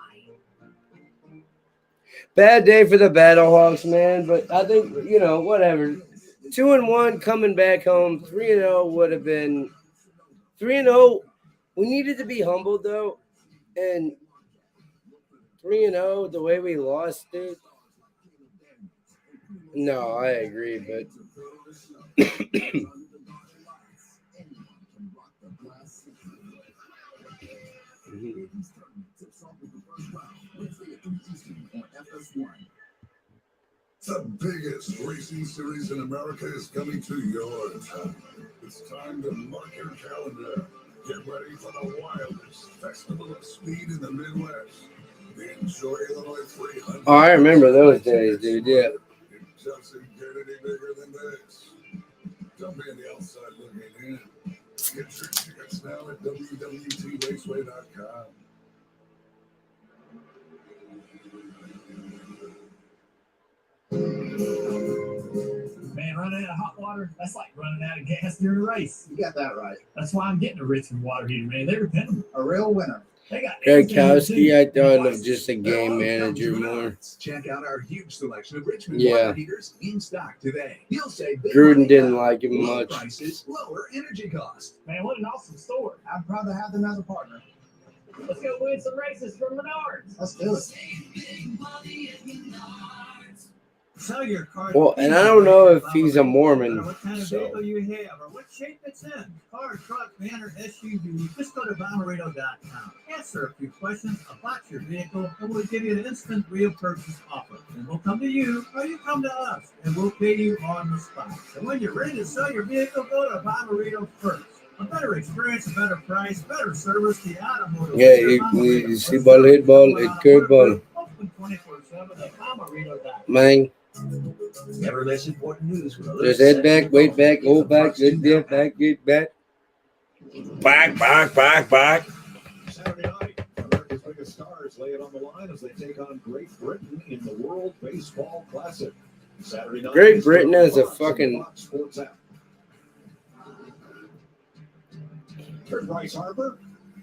Bad day for the Battlehawks, man. But I think whatever. 2-1 coming back home. 3-0 would have been 3-0. We needed to be humbled though, and 3-0 the way we lost, dude. No, I agree, but The biggest racing series in America is coming to your town. It's time to mark your calendar. Get ready for the wildest festival of speed in the Midwest. The Enjoy Illinois 300. oh, I remember those days, dude. Yeah. It doesn't get any bigger than this. Don't be on the outside looking in. Get your tickets now at www.raceway.com. Man, running out of hot water, that's like running out of gas during a race. You got that right. That's why I'm getting a Richmond water heater, man. They're dependable. A real winner. They got Gradkowski, I thought of just a game manager more. Check out our huge selection of Richmond Yeah. water heaters in stock today. You'll save big Gruden money didn't now. like him Low much. prices, lower energy costs. Man, what an awesome store. I'd rather have them as a partner. Let's go win some races from Menards. Let's do it. Sell your car. Well, and I don't know if he's a Mormon. What kind of vehicle you have or what shape it's in. Car, truck, van, or SUV. Just go to Bomarito.com. Answer a few questions about your vehicle and we'll give you an instant real purchase offer. And we'll come to you or you come to us and we'll pay you on the spot. So when you're ready to sell your vehicle, go to Bomarito first. A better experience, a better price, better service, the automotive. Yeah, you see ball, hit ball, hit curve ball. Open 24/7 at Bomarito.com. Man. Never less important news. Just head back, wait back, hold back, then get back, get back. Back. Saturday night, America's biggest stars lay it on the line as they take on Great Britain in the World Baseball Classic. Saturday night. Great Britain has a fucking. Here's Bryce Harper,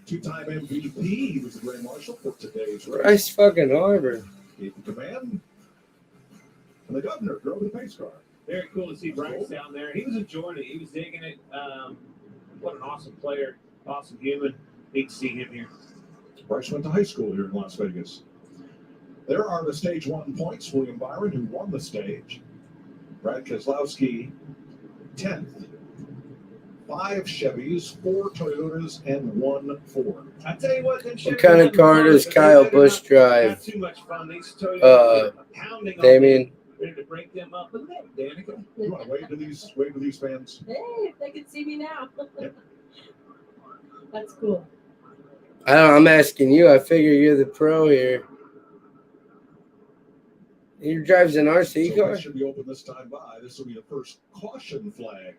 two-time MVP. He was the Grand Marshal for today's race. Bryce fucking Harper. Gave the command. And the governor drove the pace car. Very cool to see Bryce down there. He was enjoying it. He was digging it. What an awesome player, awesome human. Neat to see him here. Bryce went to high school here in Las Vegas. There are the stage 1 points. William Byron, who won the stage. Brad Keselowski, 10th. 5 Chevys, 4 Toyotas, and 1 Ford. I tell you what, What kind of car does Kyle Busch drive? Too much fun. These Toyotas are pounding on Damien. them, ready to break them up. Look at that, Danica. You want to wave to these fans? Hey, if they can see me now. That's cool. I'm asking you. I figure you're the pro here. He drives an RC car? Should be open this time by. This will be the first caution flag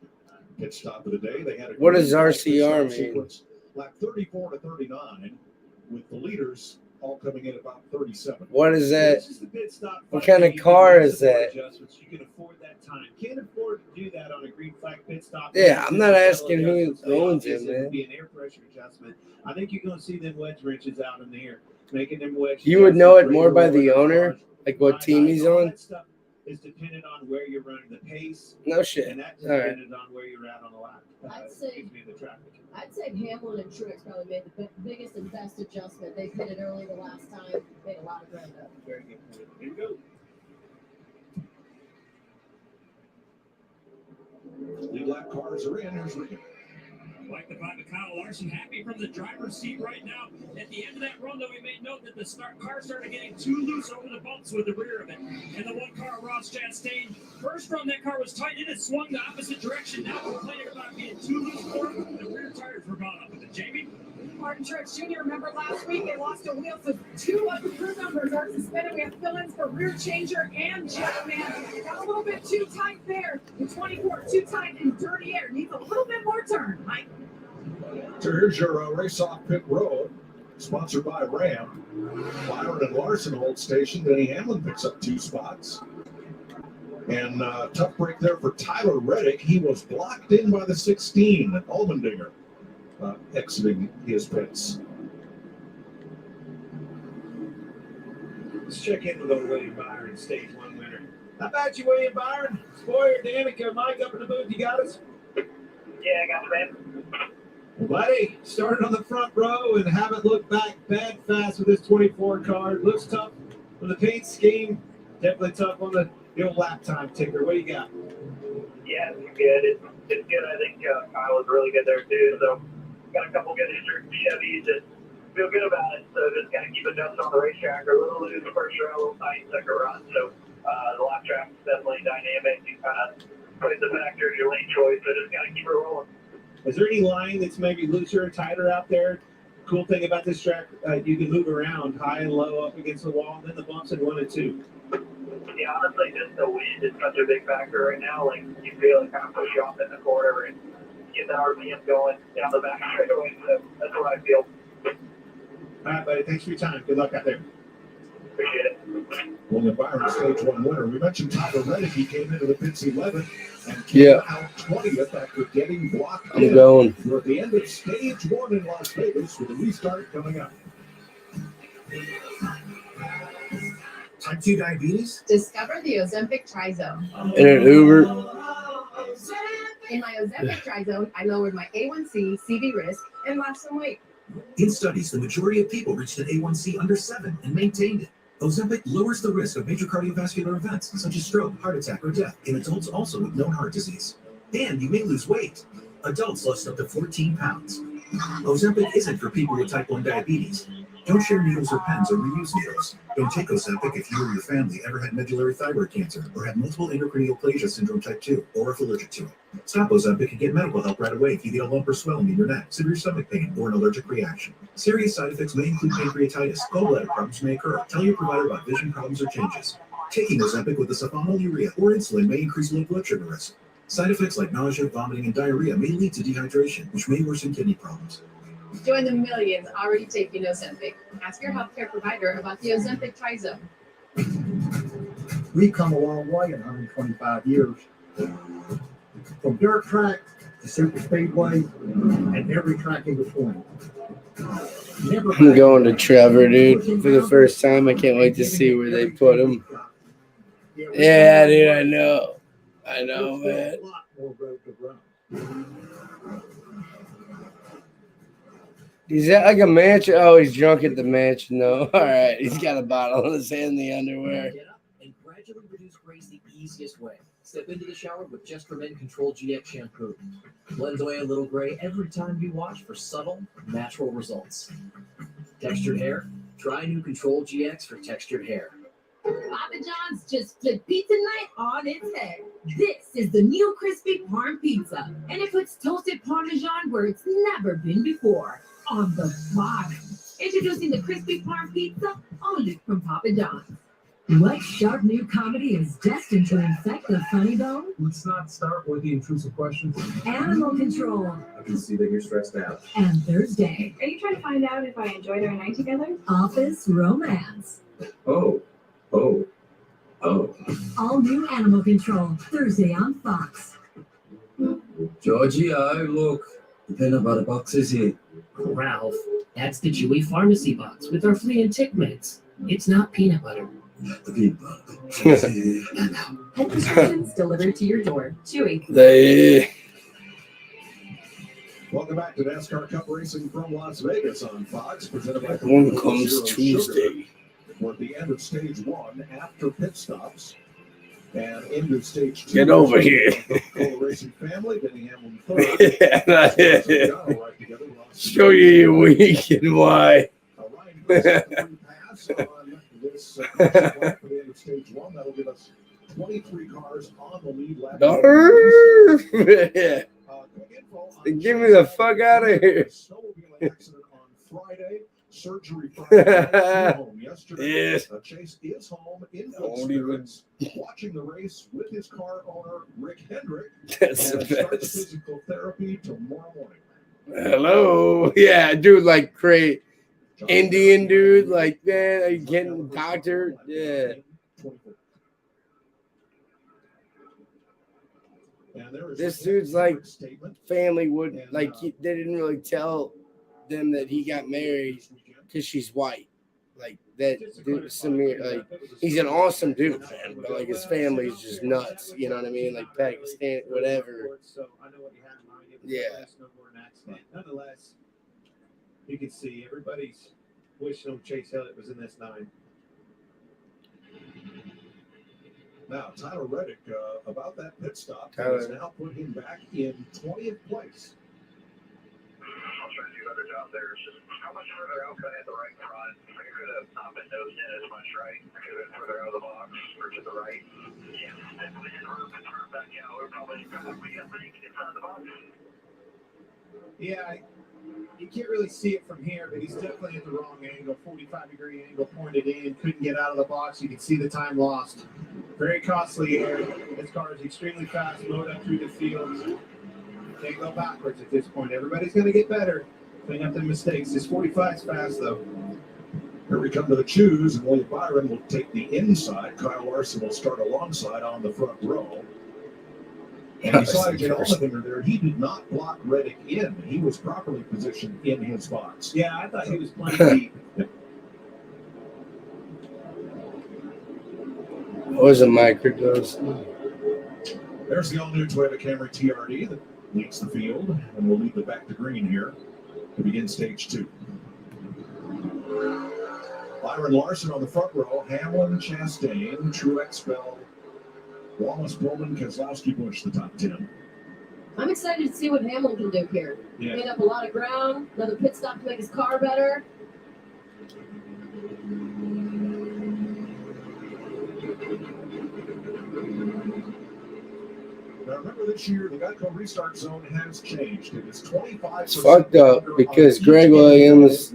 pit stop of the day. They had a What does RCR mean? Lap 34 to 39, with the leaders all coming in about 37. What is that? It's just a pit stop. What kind of car is that? Adjustments. You can afford that time. Can't afford to do that on a green flag pit stop. Yeah, I'm not asking who owns it, It man. would be an air pressure adjustment. I think you're going to see them wedge wrenches out in the air, making them wedge. You would know it more by the owner, like what team he's All on? that stuff is dependent on where you're running the pace. No shit. And that's All right. dependent on where you're at on the lap. Excuse me, the traffic. I'd say Hamlin and Truex probably made the biggest and best adjustment. They hit it early the last time, made a lot of ground up. Very good point. Here we go. Lead lap cars are in. Here's Ricky. Like the fact that Kyle Larson happy from the driver's seat right now. At the end of that run, though, we made note that the car started getting too loose over the bumps with the rear of it. And the one car, Ross Chastain, first run, that car was tight. It had swung the opposite direction. Now complaining about being too loose for it. The rear tires were gone up with it. Jamie? Martin Truex Jr., remember last week they lost a wheel, so 2 of the crew members are suspended. We have fill-ins for rear changer and jetman. Got a little bit too tight there. The 24, too tight and dirty air. Needs a little bit more turn, Mike. So here's your race off pit road, sponsored by Ram. Byron and Larson hold station. Denny Hamlin picks up 2 spots. And tough break there for Tyler Reddick. He was blocked in by the 16, Allmendinger, exiting his pits. Let's check in with old William Byron, stage 1 winner. How about you, William Byron? Spoyer, Danica, Mike up in the booth. You got us? Yeah, I got you, man. Well, buddy, started on the front row and haven't looked back bad fast with this 24 car. Looks tough on the paint scheme. Definitely tough on the old lap time ticker. What do you got? Yeah, it's good. It's good. I think Kyle was really good there, too. So, got a couple good injured Chevys and feel good about it. So, just kind of keep adjusting on the racetrack. A little loose the first row, a little tight second run. So, the lap track is definitely dynamic. You kind of put the factors, your lane choice. So, just kind of keep it rolling. Is there any line that's maybe looser or tighter out there? Cool thing about this track, you can move around high and low up against the wall, and then the bumps in 1 and 2. Yeah, honestly, just the wind is such a big factor right now. Like, you feel it kind of push you off in the corner and get the RPM going down the back straightaway. So that's what I feel. All right, buddy. Thanks for your time. Good luck out there. Appreciate it. William Byron, stage 1 winner. We mentioned Tyler Reddick. He came into the pits 11th and came out 20th after getting blocked. I'm going. We're at the end of stage 1 in Las Vegas with a restart coming up. Type 2 diabetes? Discover the Ozempic Trizone. In an Uber. In my Ozempic Trizone, I lowered my A1C, CV risk, and lost some weight. In studies, the majority of people reached an A1C under 7 and maintained it. Ozempic lowers the risk of major cardiovascular events such as stroke, heart attack, or death in adults also with known heart disease. And you may lose weight. Adults lost up to 14 pounds. Ozempic isn't for people with type 1 diabetes. Don't share needles or pens or reuse needles. Don't take Ozempic if you or your family ever had medullary thyroid cancer or had multiple endocrine neoplasia syndrome type 2 or if allergic to it. Stop Ozempic and get medical help right away if you get a lump or swelling in your neck, severe stomach pain, or an allergic reaction. Serious side effects may include pancreatitis. Gallbladder problems may occur. Tell your provider about vision problems or changes. Taking Ozempic with the sulfonylurea or insulin may increase low blood sugar risk. Side effects like nausea, vomiting, and diarrhea may lead to dehydration, which may worsen kidney problems. Join the millions already taking Ozempic. Ask your healthcare provider about the Ozempic Trizone. We've come a long way in 125 years. From dirt track to super speedway and every track in between. I'm going to Trevor, dude, for the first time. I can't wait to see where they put him. Yeah, dude, I know. I know, man. Is that like a mansion? Oh, he's drunk at the mansion, though. All right, he's got a bottle in his hand in the underwear. Get up and gradually reduce grays the easiest way. Step into the shower with Just for Men Control GX shampoo. Blends away a little gray every time you wash for subtle, natural results. Textured hair? Try new Control GX for textured hair. Papa John's just flipped pizza night on its head. This is the new crispy parm pizza, and it puts toasted Parmesan where it's never been before, on the bottom. Introducing the crispy parm pizza, only from Papa John's. What sharp new comedy is destined to infect the funny bone? Let's not start with the intrusive questions. Animal Control. I can see that you're stressed out. And Thursday, Are you trying to find out if I enjoyed our night together? Office Romance. Oh. All new Animal Control, Thursday on Fox. Georgie, look. The peanut butter box is here. Ralph, that's the Chewy pharmacy box with our flea and tick meds. It's not peanut butter. The peanut butter. Pet prescriptions delivered to your door. Chewy. Welcome back to NASCAR Cup Racing from Las Vegas on Fox, presented by One comes Tuesday. We're at the end of stage one after pit stops. And into stage two. Get over here. Racing family, Denny Hamlin third. Show you your week and why. Pass on this for the end of stage one. That'll give us 23 cars on the lead lap. Get me the fuck out of here. Accident on Friday. Surgery Friday. Home yesterday. Yes. Chase is home in good spirits, watching the race with his car owner Rick Hendrick. That's and the starts best. physical therapy tomorrow morning. Hello. Yeah, dude, like great Indian dude, like man, are you getting doctor? Yeah. This dude's like family would like they didn't really tell them that he got married because she's white. Like that dude, Samir, like he's an awesome dude, man. But like his family's just nuts. You know what I mean? Like Pakistan, whatever. Yeah. Nonetheless, you can see everybody's wishing Chase Elliott was in this 9. Now, Tyler Reddick, about that pit stop, Tyler. has now put him back in 20th place. I'll try to do a better job there. It's just how much further out could I hit the right front? I could have not been nosed in as much, right? I could have been further out of the box or to the right. Yeah, definitely screwed back out. We're probably inside the box. Yeah, you can't really see it from here, but he's definitely at the wrong angle, 45-degree angle, pointed in, couldn't get out of the box. You can see the time lost. Very costly here. This car is extremely fast, mowed up through the field. Can't go backwards at this point. Everybody's going to get better. Clean up their mistakes. This 45 is fast, though. Here we come to the choose, and William Byron will take the inside. Kyle Larson will start alongside on the front row. And besides Jay Allmendinger there, he did not block Reddick in. He was properly positioned in his box. Yeah, I thought he was playing deep. What was a microdose? There's the all-new Toyota Camry TRD that leads the field, and will lead the back to green here to begin stage 2. Byron Larson on the front row. Hamlin, Chastain, Truex, Bell, Wallace, Bowman, Keselowski, Busch, the top 10. I'm excited to see what Hamlin can do here. Yeah. Made up a lot of ground, another pit stop to make his car better. Now remember, this year the Geico restart zone has changed. It is 25%. It's fucked up because Greg Williams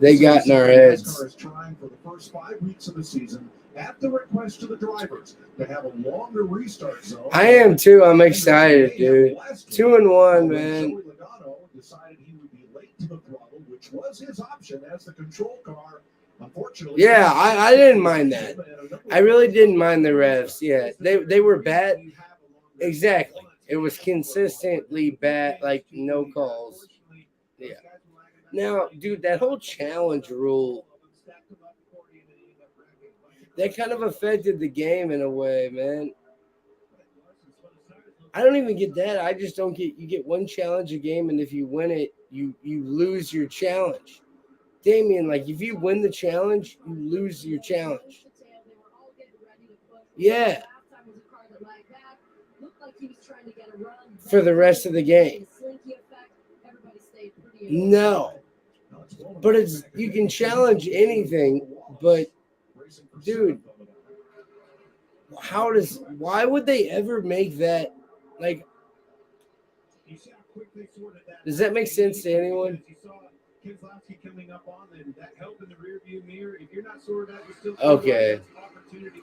they got in our heads. NASCAR is trying for the first 5 weeks of the season, at the request of the drivers, to have a longer restart zone. I am too. I'm excited, dude. 2-1, man. Joey Logano decided he would be late to the throttle, which was his option as the control car. Unfortunately, Yeah, I didn't mind that. I really didn't mind the refs. Yeah, they were bad. Exactly. It was consistently bad, like no calls. Yeah. Now, dude, that whole challenge rule, that kind of affected the game in a way, man. I don't even get that. I just don't get, you get one challenge a game, and if you win it, you lose your challenge. Damian, like, if you win the challenge, you lose your challenge. Yeah. For the rest of the game. No. But it's, you can challenge anything, but dude, why would they ever make that, like, does that make sense to anyone? Okay,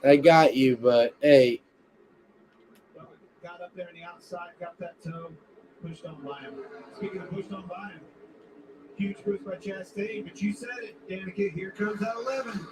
I got you, but hey. Got up there on the outside, got that toe, pushed on by him. Speaking of pushed on by him, huge push by Chastain, but you said it, Danica. Here comes that 11.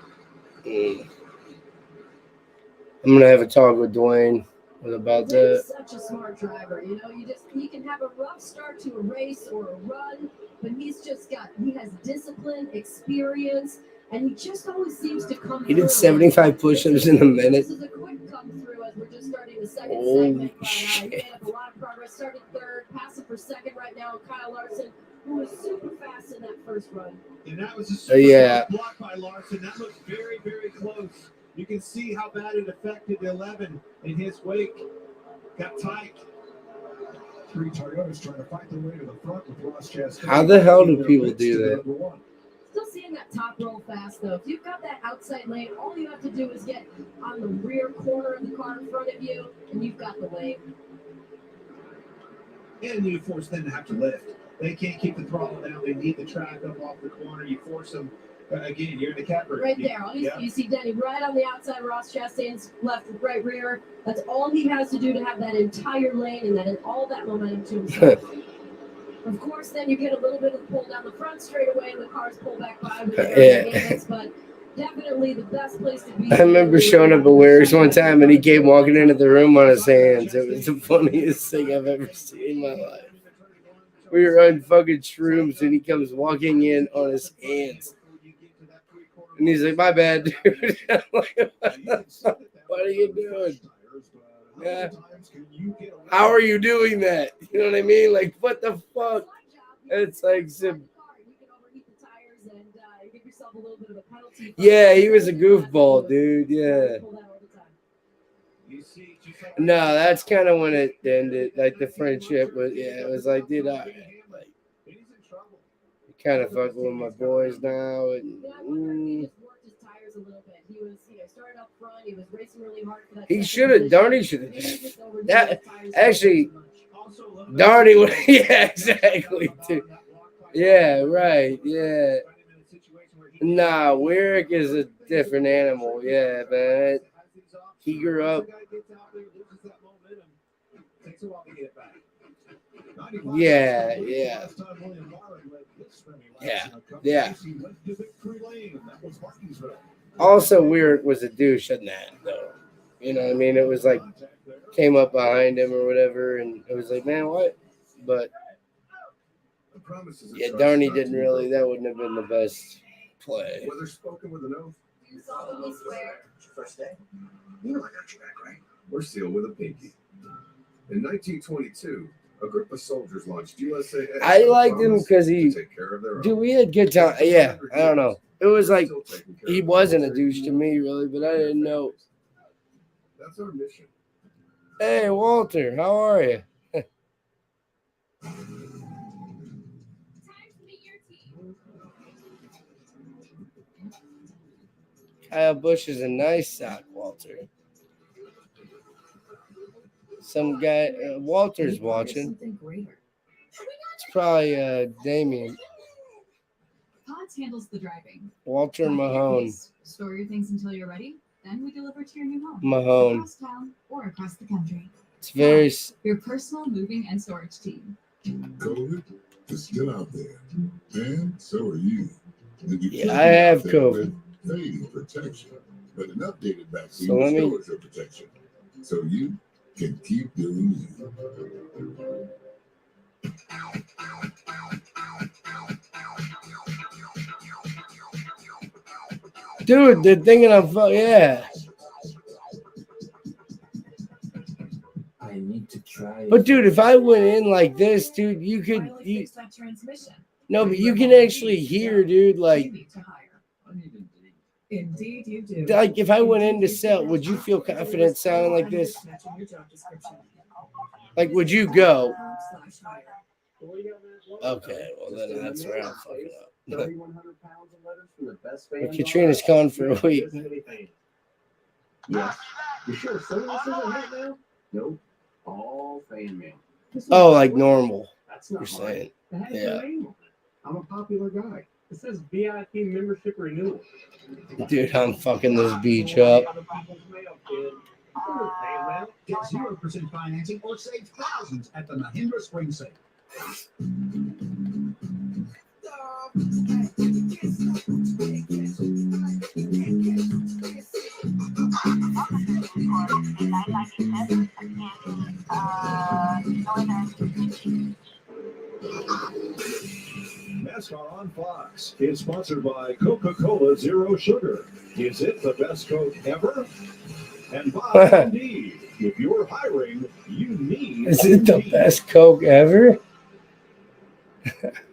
I'm gonna have a talk with Dwayne about that. He's such a smart driver. You know, you can have a rough start to a race or a run, but he has discipline, experience, and he just always seems to come through. He did 75 push-ups in a minute. This is a quick come through as we're just starting the second segment. He made up a lot of progress. Started third, passing for second right now. Kyle Larson, who was super fast in that first run. And that was a super block by Larson. That looked very, very close. You can see how bad it affected the 11 in his wake. Got tight. 3 Toyotas trying to fight their way to the front with Ross Chastain. How the hell do people do that? Still seeing that top roll fast, though. If you've got that outside lane, all you have to do is get on the rear corner of the car in front of you, and you've got the lane. And you force them to have to lift. They can't keep the throttle down. They need the track up off the corner. You force them. Again, you're in the catbird. Right there. You see Denny right on the outside, Ross Chastain's left, right rear. That's all he has to do to have that entire lane and all that momentum to himself. Of course, then you get a little bit of pull down the front straight away, and the cars pull back by with the hands, but definitely the best place to be. I remember showing up at Ware's one time, and he came walking into the room on his hands. It was the funniest thing I've ever seen in my life. We were on fucking shrooms, and he comes walking in on his hands. And he's like, my bad, dude. I'm like, what are you doing? Yeah. How are you doing that? You know what I mean? Like, what the fuck? It's like some. Yeah, he was a goofball, dude. Yeah. No, that's kind of when it ended. Like, the friendship was, it was like, dude, all right. Like, kind of fucking with my boys now. And, he should have. Darnie should have. That actually, Darnie would. Yeah, exactly. Too. Yeah, right. Yeah. Nah, Wyrick is a different animal. Yeah, man. He grew up. Yeah, yeah. Yeah. Also, Wyrick was a douche in that, though. You know what I mean? It was like, came up behind him or whatever, and it was like, man, what? But, yeah, Darnie didn't really, that wouldn't have been the best play. Whether spoken with an oath. You solemnly swear. First day. You know I got your back, right? We're sealed with a pinky. In 1922, a group of soldiers launched USA. I liked him because he, dude, we had good time. Yeah, I don't know. It was like he wasn't a douche to me, really, but I didn't know. That's our mission. Hey, Walter, how are you? Kyle Busch is a nice sock, Walter. Some guy, Walter's watching. It's probably Damien. Pods handles the driving. Walter Mahone. Store your things until you're ready, then we deliver to your new home. Mahone. Across town or across the country. It's very. Your personal moving and storage team. COVID is still out there, and so are you. And you Yeah, I have COVID. Fading protection, but an updated vaccine So let me- restores your protection, so you can keep doing you. Dude, they're thinking of, yeah. I need to try. But dude, if I went in like this, dude, you could. No, but you can actually hear, dude. Like Indeed, you do. if I went in to sell, would you feel confident sounding like this? Like, would you go? Okay, well then that's where I'm fucking up. 3,100 pounds of letters from the best fan. But Katrina's gone for a week. Yes. You sure sunglasses are hot now? Nope. All fan mail. Oh, like normal. That's not You're right. saying. It has Yeah. my name on it. I'm a popular guy. It says VIP membership renewal. Dude, I'm fucking this beach up. Get 0% financing or save thousands at the Mahindra Spring Sale. NASCAR on Fox is sponsored by Coca-Cola Zero Sugar. Is it the best Coke ever? And by Indeed. If you're hiring, you need Is it the best Coke ever?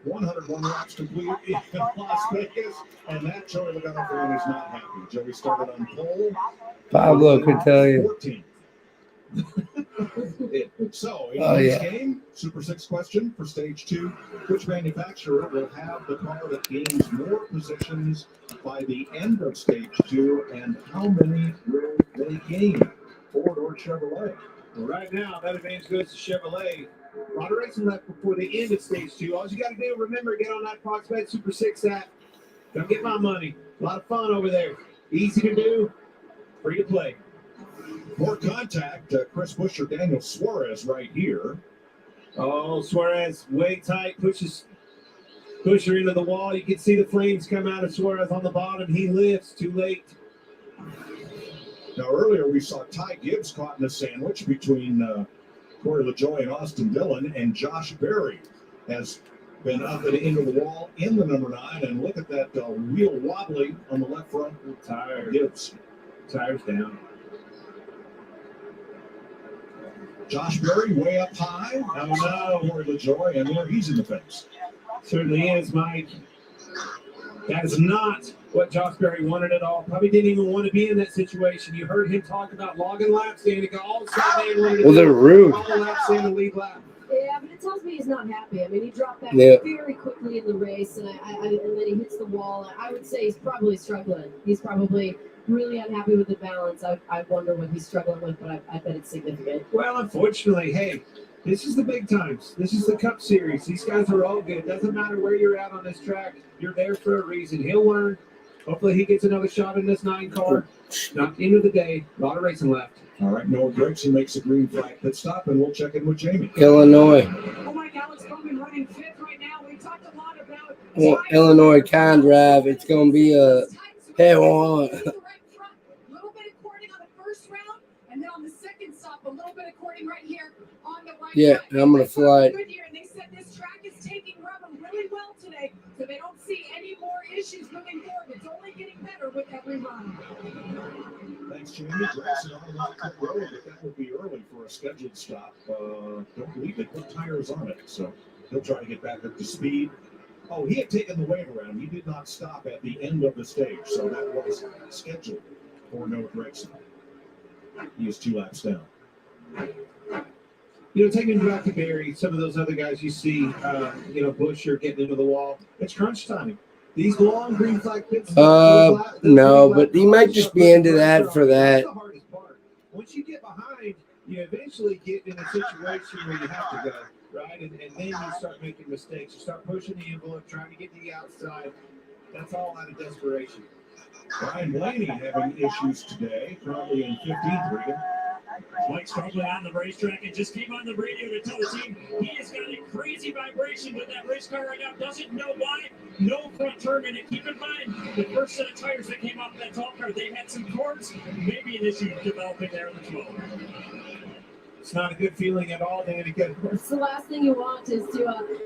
101 laps completed in Las Vegas, and that Joey Logano fan is not happy. Joey started on pole. Pablo could tell you. 14. So, in Oh, this yeah. game, Super 6 question for stage 2. Which manufacturer will have the car that gains more positions by the end of stage 2, and how many will they gain? Ford or Chevrolet? Well, right now, that advantage goes to Chevrolet. A lot of racing left before the end of stage 2. All you got to do, remember, get on that Fox Bet Super 6 app. Come get my money. A lot of fun over there. Easy to do, free to play. For contact, Chris Busch or Daniel Suarez right here. Oh, Suarez way tight, pushes her into the wall. You can see the flames come out of Suarez on the bottom. He lifts, too late. Now, earlier we saw Ty Gibbs caught in a sandwich between Corey LaJoie and Austin Dillon, and Josh Berry has been up and into the wall in the number 9. And look at that wheel wobbly on the left front. Tire. Gibbs. Tires down. Josh Berry way up high. Oh no, Corey LaJoie, and there he's in the face. Certainly is, Mike. That is not what Josh Berry wanted at all. Probably didn't even want to be in that situation. You heard him talk about logging laps, Danica. All of a sudden, they wanted to Well, they're rude. All laps in the lead lap. Yeah, but it tells me he's not happy. I mean, he dropped back Yeah. very quickly in the race, and and then he hits the wall. I would say he's probably struggling. He's probably really unhappy with the balance. I wonder what he's struggling with, but I bet it's significant. Well, unfortunately, hey, this is the big times. This is the Cup Series. These guys are all good. Doesn't matter where you're at on this track. You're there for a reason. He'll learn. Hopefully he gets another shot in this 9 car. Not the end of the day. A lot of racing left. All right, Noah Gregson makes a green flag pit stop, and we'll check in with Jamie. Illinois. Oh my God, Alex Bowman running 5th right now. We talked a lot about Well, Illinois can drive. It's going to be a. Hey, hold on. a little bit of cording on the first round, and then on the second stop, a little bit of cording right here on the right. Yeah, and I'm going to fly. Good here, and they said this track is taking rubber really well today, so they don't see any more issues moving forward. It's only getting better with every run. Thanks, Jamie. Gregson on the line cut road, but that would be early for a scheduled stop. Don't believe they put tires on it, so he'll try to get back up to speed. Oh, he had taken the wave around. He did not stop at the end of the stage, so that was scheduled for Noah Gragson. He is 2 laps down. Taking back to Barry, some of those other guys you see, Busher getting into the wall. It's crunch time. These long green flag pits. No, but he might just be into that for that. That's the hardest part. Once you get behind, you eventually get in a situation where you have to go, right? And then you start making mistakes. You start pushing the envelope, trying to get to the outside. That's all out of desperation. Brian Blaney having issues today, probably in 15th region. Mike struggling on the racetrack and just came on the radio to tell the team he has got a crazy vibration with that race car right now. Doesn't know why. No front turn in it. Keep in mind, the first set of tires that came off that tall car, they had some cords. Maybe an issue developing there in the 12. It's not a good feeling at all, Danny. It's the last thing you want is to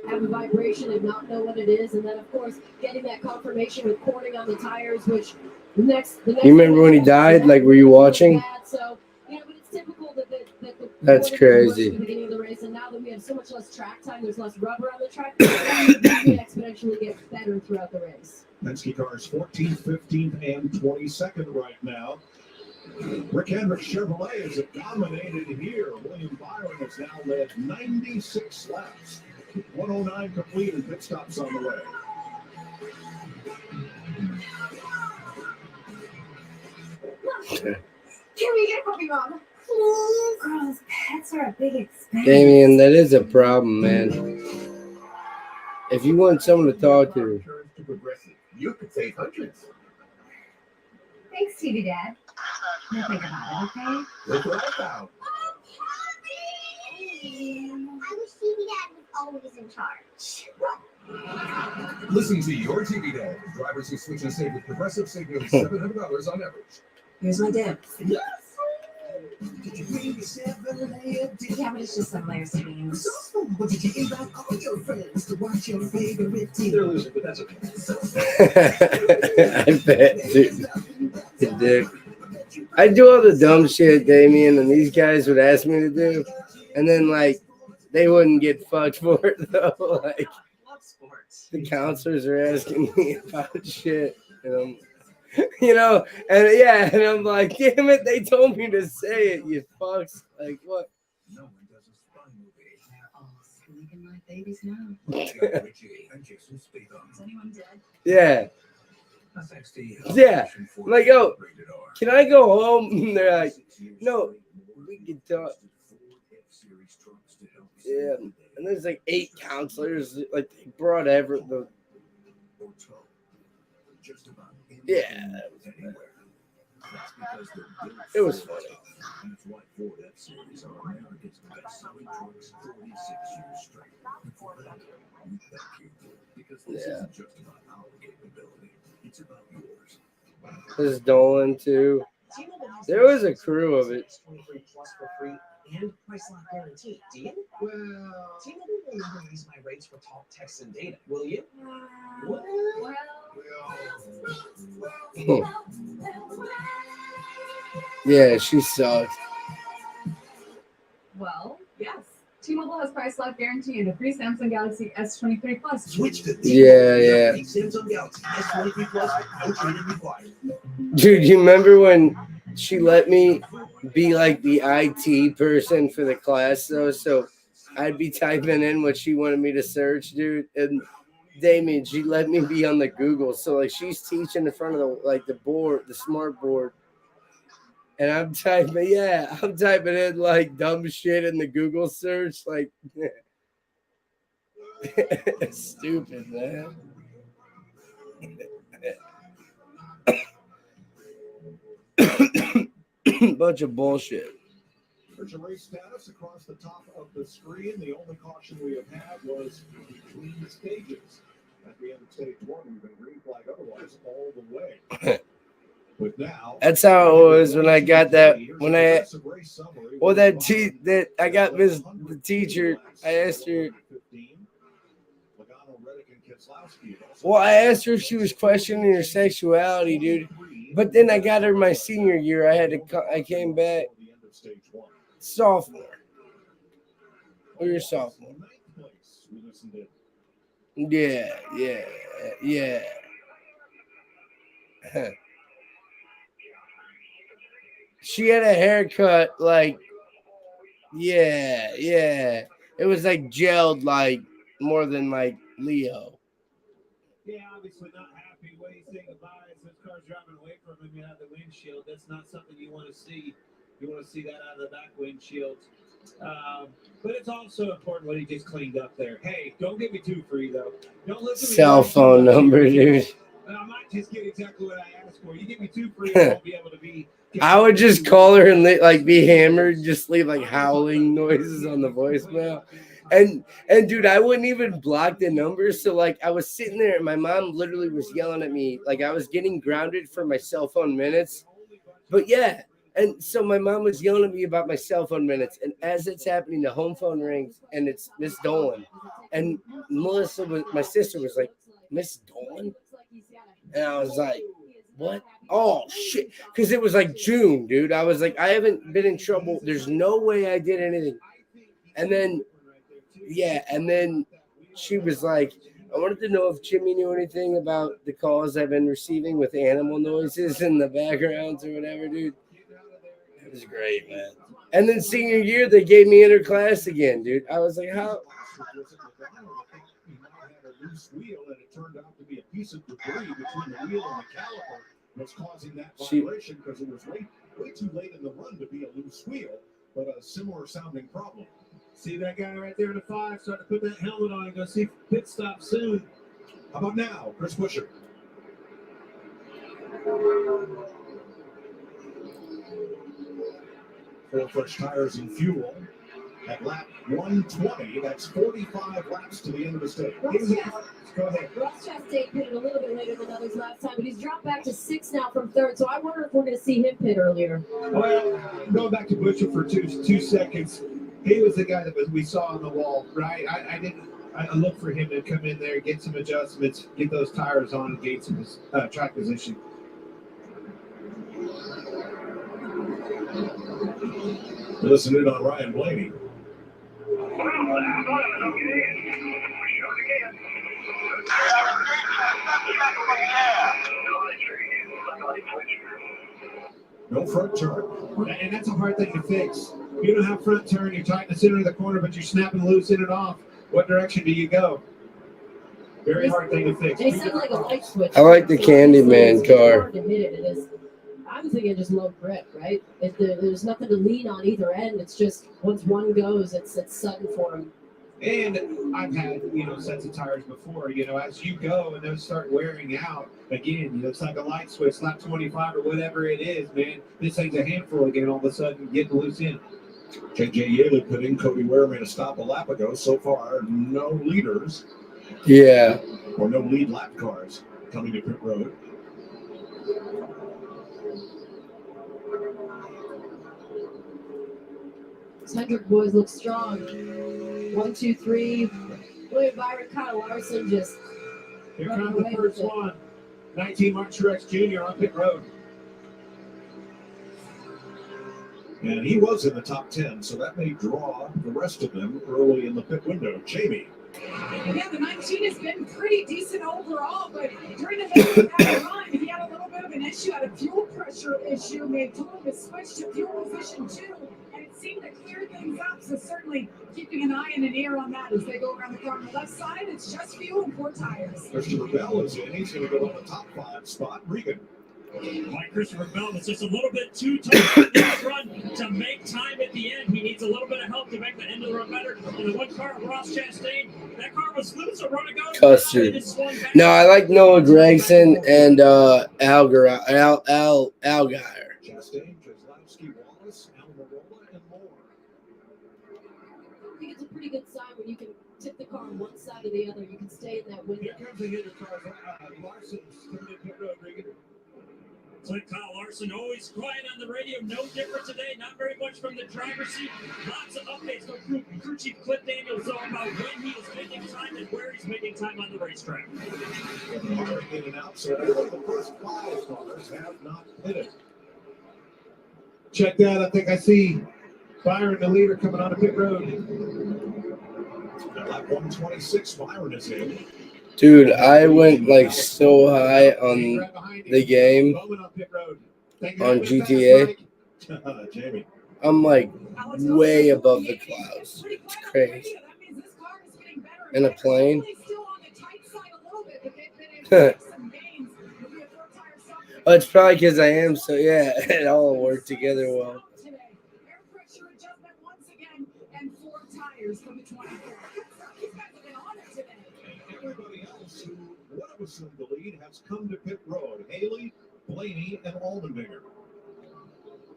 have a vibration and not know what it is. And then, of course, getting that confirmation with cording on the tires, which the next You remember when he died? Like, were you watching? So, but it's typical that the That's crazy. At the beginning of the race, and now that we have so much less track time, there's less rubber on the track, we exponentially get better throughout the race. Penske cars 14th, 15th, and 22nd right now. Rick Hendrick Chevrolet is dominated here. William Byron has now led 96 laps. 109 complete and pit stops on the way. Can we get a puppy, Mom? Girls, pets are a big expense. Damien, that is a problem, man. If you want someone to talk to, You could save hundreds. Thanks, TV Dad. Now think about it, okay? Look what I found. I wish TV Dad was always in charge. Listen to your TV Dad. Drivers who switch and save with Progressive save nearly $700 on average. Here's my dip. Yes. Yeah, but it's just some layers of beans. Did you invite all your friends to watch your favorite team? They're losing, but that's okay. I bet, dude. The dick. I do all the dumb shit, Damien, and these guys would ask me to do, and then like they wouldn't get fucked for it though. Like the counselors are asking me about shit, and I'm, and I'm like, damn it, they told me to say it, you fucks. Like what? No one does a spy movie. They're all sleeping like babies now. Is anyone dead? Yeah. Thanks to you. Yeah. I'm like, oh, can I go home? And they're like, no, we can talk. Yeah. And there's like 8 counselors. Like they brought the. Yeah. It was funny. That's why Ford F-Series are America's best-selling trucks 46 years straight. And for that, we thank you. Because this isn't just about our capability. It's about yours. There's Dolan too. There was a crew of it. 23 plus for free and price lock guarantee. Do you? Well, T-Mobile will never raise my rates for talk, text, and data. Will you? Yeah, she sucked. Well, yes. T-Mobile has price lock guarantee and a free Samsung Galaxy S23 Plus. Switch to Yeah. Samsung Galaxy S23 Plus with no trade-in required. Dude, you remember when she let me be like the IT person for the class though? So I'd be typing in what she wanted me to search, dude. And Damien, she let me be on the Google. So like she's teaching in front of the board, the smart board. And I'm typing in like dumb shit in the Google search, like stupid, man. Bunch of bullshit. There's a race status across the top of the screen. The only caution we have had was between the stages. At the end of stage 1, we've been green flag otherwise all the way. But now, that's how it was when I got that. When I got the teacher. I asked her. Well, I asked her if she was questioning her sexuality, dude. But then I got her my senior year. I came back sophomore. Or your sophomore? Yeah. She had a haircut like, yeah. It was like gelled like more than like Leo. Yeah, obviously not happy. What he's saying goodbye as this car's driving away from him. You have the windshield. That's not something you want to see. You want to see that out of the back windshield. But it's also important what he just cleaned up there. Hey, don't get me too free though. Don't listen to me. Cell phone number, dude. I might just get exactly what I asked for. You get me too free, I won't be able to be. I would just call her and like be hammered, just leave like howling noises on the voicemail. And dude, I wouldn't even block the number. So like I was sitting there and my mom literally was yelling at me. Like I was getting grounded for my cell phone minutes. But yeah. And so my mom was yelling at me about my cell phone minutes. And as it's happening, the home phone rings and it's Miss Dolan. And Melissa was, my sister was like, Miss Dolan? And I was like, what? Oh, shit. Because it was like June, dude. I was like, I haven't been in trouble. There's no way I did anything. And then, yeah. And then she was like, I wanted to know if Jimmy knew anything about the calls I've been receiving with animal noises in the backgrounds or whatever, dude. It was great, man. And then senior year, they gave me inter class again, dude. I was like, how? Loose wheel, and it turned out to be a piece of debris between the wheel and the caliper was causing that vibration because it was way too late in the run to be a loose wheel, but a similar sounding problem. See that guy right there in the 5 starting to put that helmet on and go see pit stop soon. How about now, Chris Buescher? Full fresh tires and fuel. At lap 120, that's 45 laps to the end of the stage. Go ahead. Ross Chastain pitted a little bit later than others last time, but he's dropped back to 6 now from 3rd. So I wonder if we're going to see him pit earlier. Well, going back to Buescher for two seconds, he was the guy that we saw on the wall, right? I looked for him to come in there, get some adjustments, get those tires on, and gain some track position. Listen in on Ryan Blaney. No front turn. And that's a hard thing to fix. You don't have front turn, you're tight in the center of the corner, but you're snapping loose in and off. What direction do you go? Very hard thing to fix. They sound like a light switch. I like the Candyman car. I'm thinking just low grip, right? If there's nothing to lean on either end. It's just once one goes, it's sudden for him. And I've had, sets of tires before, as you go and those start wearing out, again, it's like a light switch, lap 25 or whatever it is, man. This thing's a handful again, all of a sudden getting loose in. JJ Yaley put in Cody Ware made a stop a lap ago. So far, no leaders. Yeah. Or no lead lap cars coming to pit road. Hendrick boys look strong. 1, 2, 3. William Byron, Kyle Larson just. Here comes the first one. 19 Martin Truex Jr. on pit road. And he was in the top 10, so that may draw the rest of them early in the pit window. Jamie. Yeah, the 19 has been pretty decent overall, but during the middle of that run, he had a little bit of an issue, had a fuel pressure issue, and they told him to switch to fuel position 2, and it seemed to clear things up. So certainly keeping an eye and an ear on that as they go around the car on the left side. It's just fuel and 4 tires. Christopher Bell is in. He's going to go on the top 5 spot. Regan. Like Christopher Bell was just a little bit too tough in this run to make time at the end. He needs a little bit of help to make the end of the run better. And the one car of Ross Chastain, that car was loose a run ago. Custard. No, I like Noah Gregson and Algar. Chastain, Keselowski, Wallace, Almirola, and more. I think it's a pretty good sign when you can tip the car on one side or the other. You can stay in that window. Here comes the hitter car. Larson's coming in pit road, Regan. It's like Kyle Larson, always quiet on the radio. No different today. Not very much from the driver's seat. Lots of updates from crew chief Cliff Daniels about when he is making time and where he's making time on the racetrack. In and out, so the first 5 cars have not hit it. Check that. I think I see Byron, the leader, coming on to pit road. Lap 126, Byron is in. Dude, I went like so high on the game on GTA. Jamie. I'm like way above the clouds. It's crazy. In a plane. Oh, it's probably because I am. So yeah, it all worked together well. Everybody else who would have assumed the lead has come to pit road. Haley, Blaney, and Aldendinger.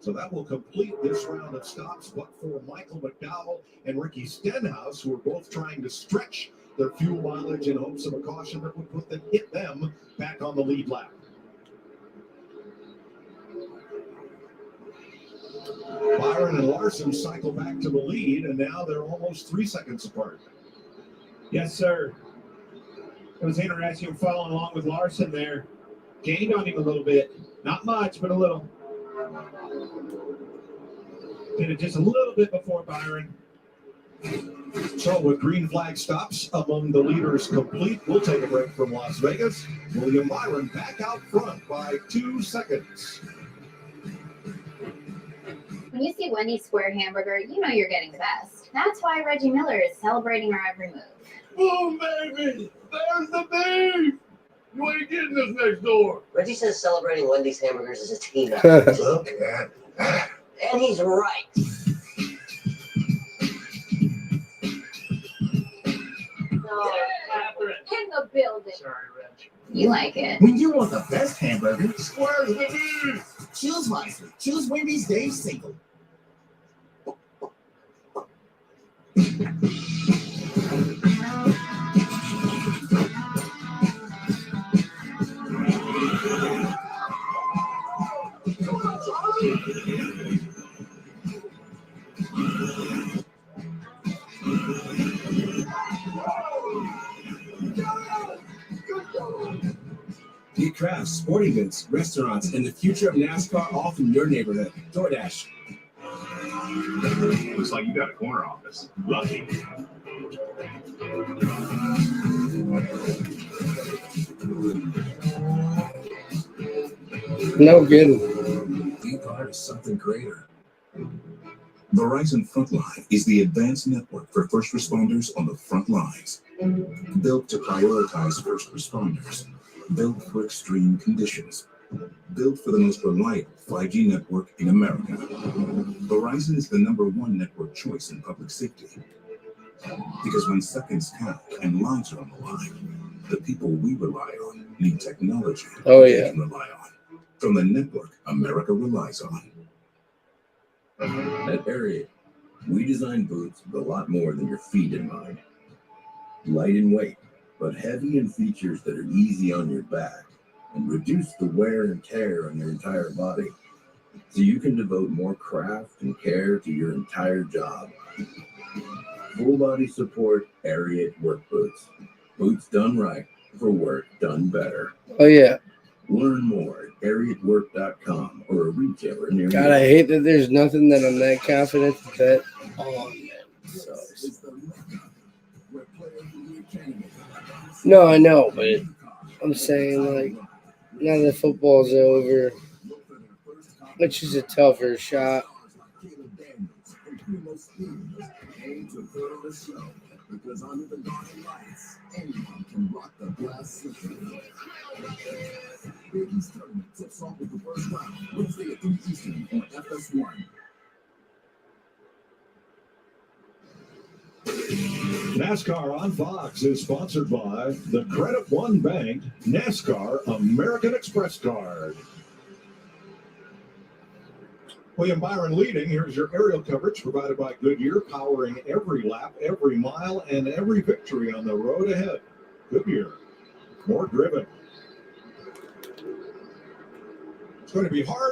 So that will complete this round of stops, but for Michael McDowell and Ricky Stenhouse, who are both trying to stretch their fuel mileage in hopes of a caution that would hit them back on the lead lap. Byron and Larson cycle back to the lead, and now they're almost 3 seconds apart. Yes, sir. It was interesting following along with Larson there. Gained on him a little bit. Not much, but a little. Did it just a little bit before Byron. So with green flag stops among the leaders complete, we'll take a break from Las Vegas. William Byron back out front by 2 seconds. When you see Wendy's Square Hamburger, you know you're getting the best. That's why Reggie Miller is celebrating our every move. Boom, baby! There's the beef! You ain't getting this next door. Reggie says celebrating Wendy's hamburgers is a team effort. Look at that. And he's right. In the building. Sorry, Reg. You like it. When you want the best hamburger, square's the beef. Choose wisely. Choose Wendy's Dave Single. Get crafts, sporting goods, restaurants, and the future of NASCAR all from your neighborhood. DoorDash. Looks like you got a corner office. Lucky. No kidding. Be part of something greater. Verizon Frontline is the advanced network for first responders on the front lines. Built to prioritize first responders. Built for extreme conditions. Built for the most reliable 5G network in America. Verizon is the #1 network choice in public safety. Because when seconds count and lives are on the line, the people we rely on need technology they can rely on. From the network America relies on. At Ariat, we design boots with a lot more than your feet in mind. Light in weight, but heavy in features that are easy on your back and reduce the wear and tear on your entire body, so you can devote more craft and care to your entire job. Full body support Ariat work boots. Boots done right for work done better. Oh yeah. Learn more at ariatwork.com or a retailer near you. God, I hate that there's nothing that I'm that confident to bet on. So. No, I know, but I'm saying, like, now that football's over, which is a tougher shot. Because under the garden lights, anyone can rock the glass system. Big East Tournament tips off with the first round, Wednesday at 3 Eastern on FS1. NASCAR on Fox is sponsored by the Credit One Bank NASCAR American Express Card. William Byron leading. Here's your aerial coverage provided by Goodyear, powering every lap, every mile, and every victory on the road ahead. Goodyear, more driven. It's going to be hard.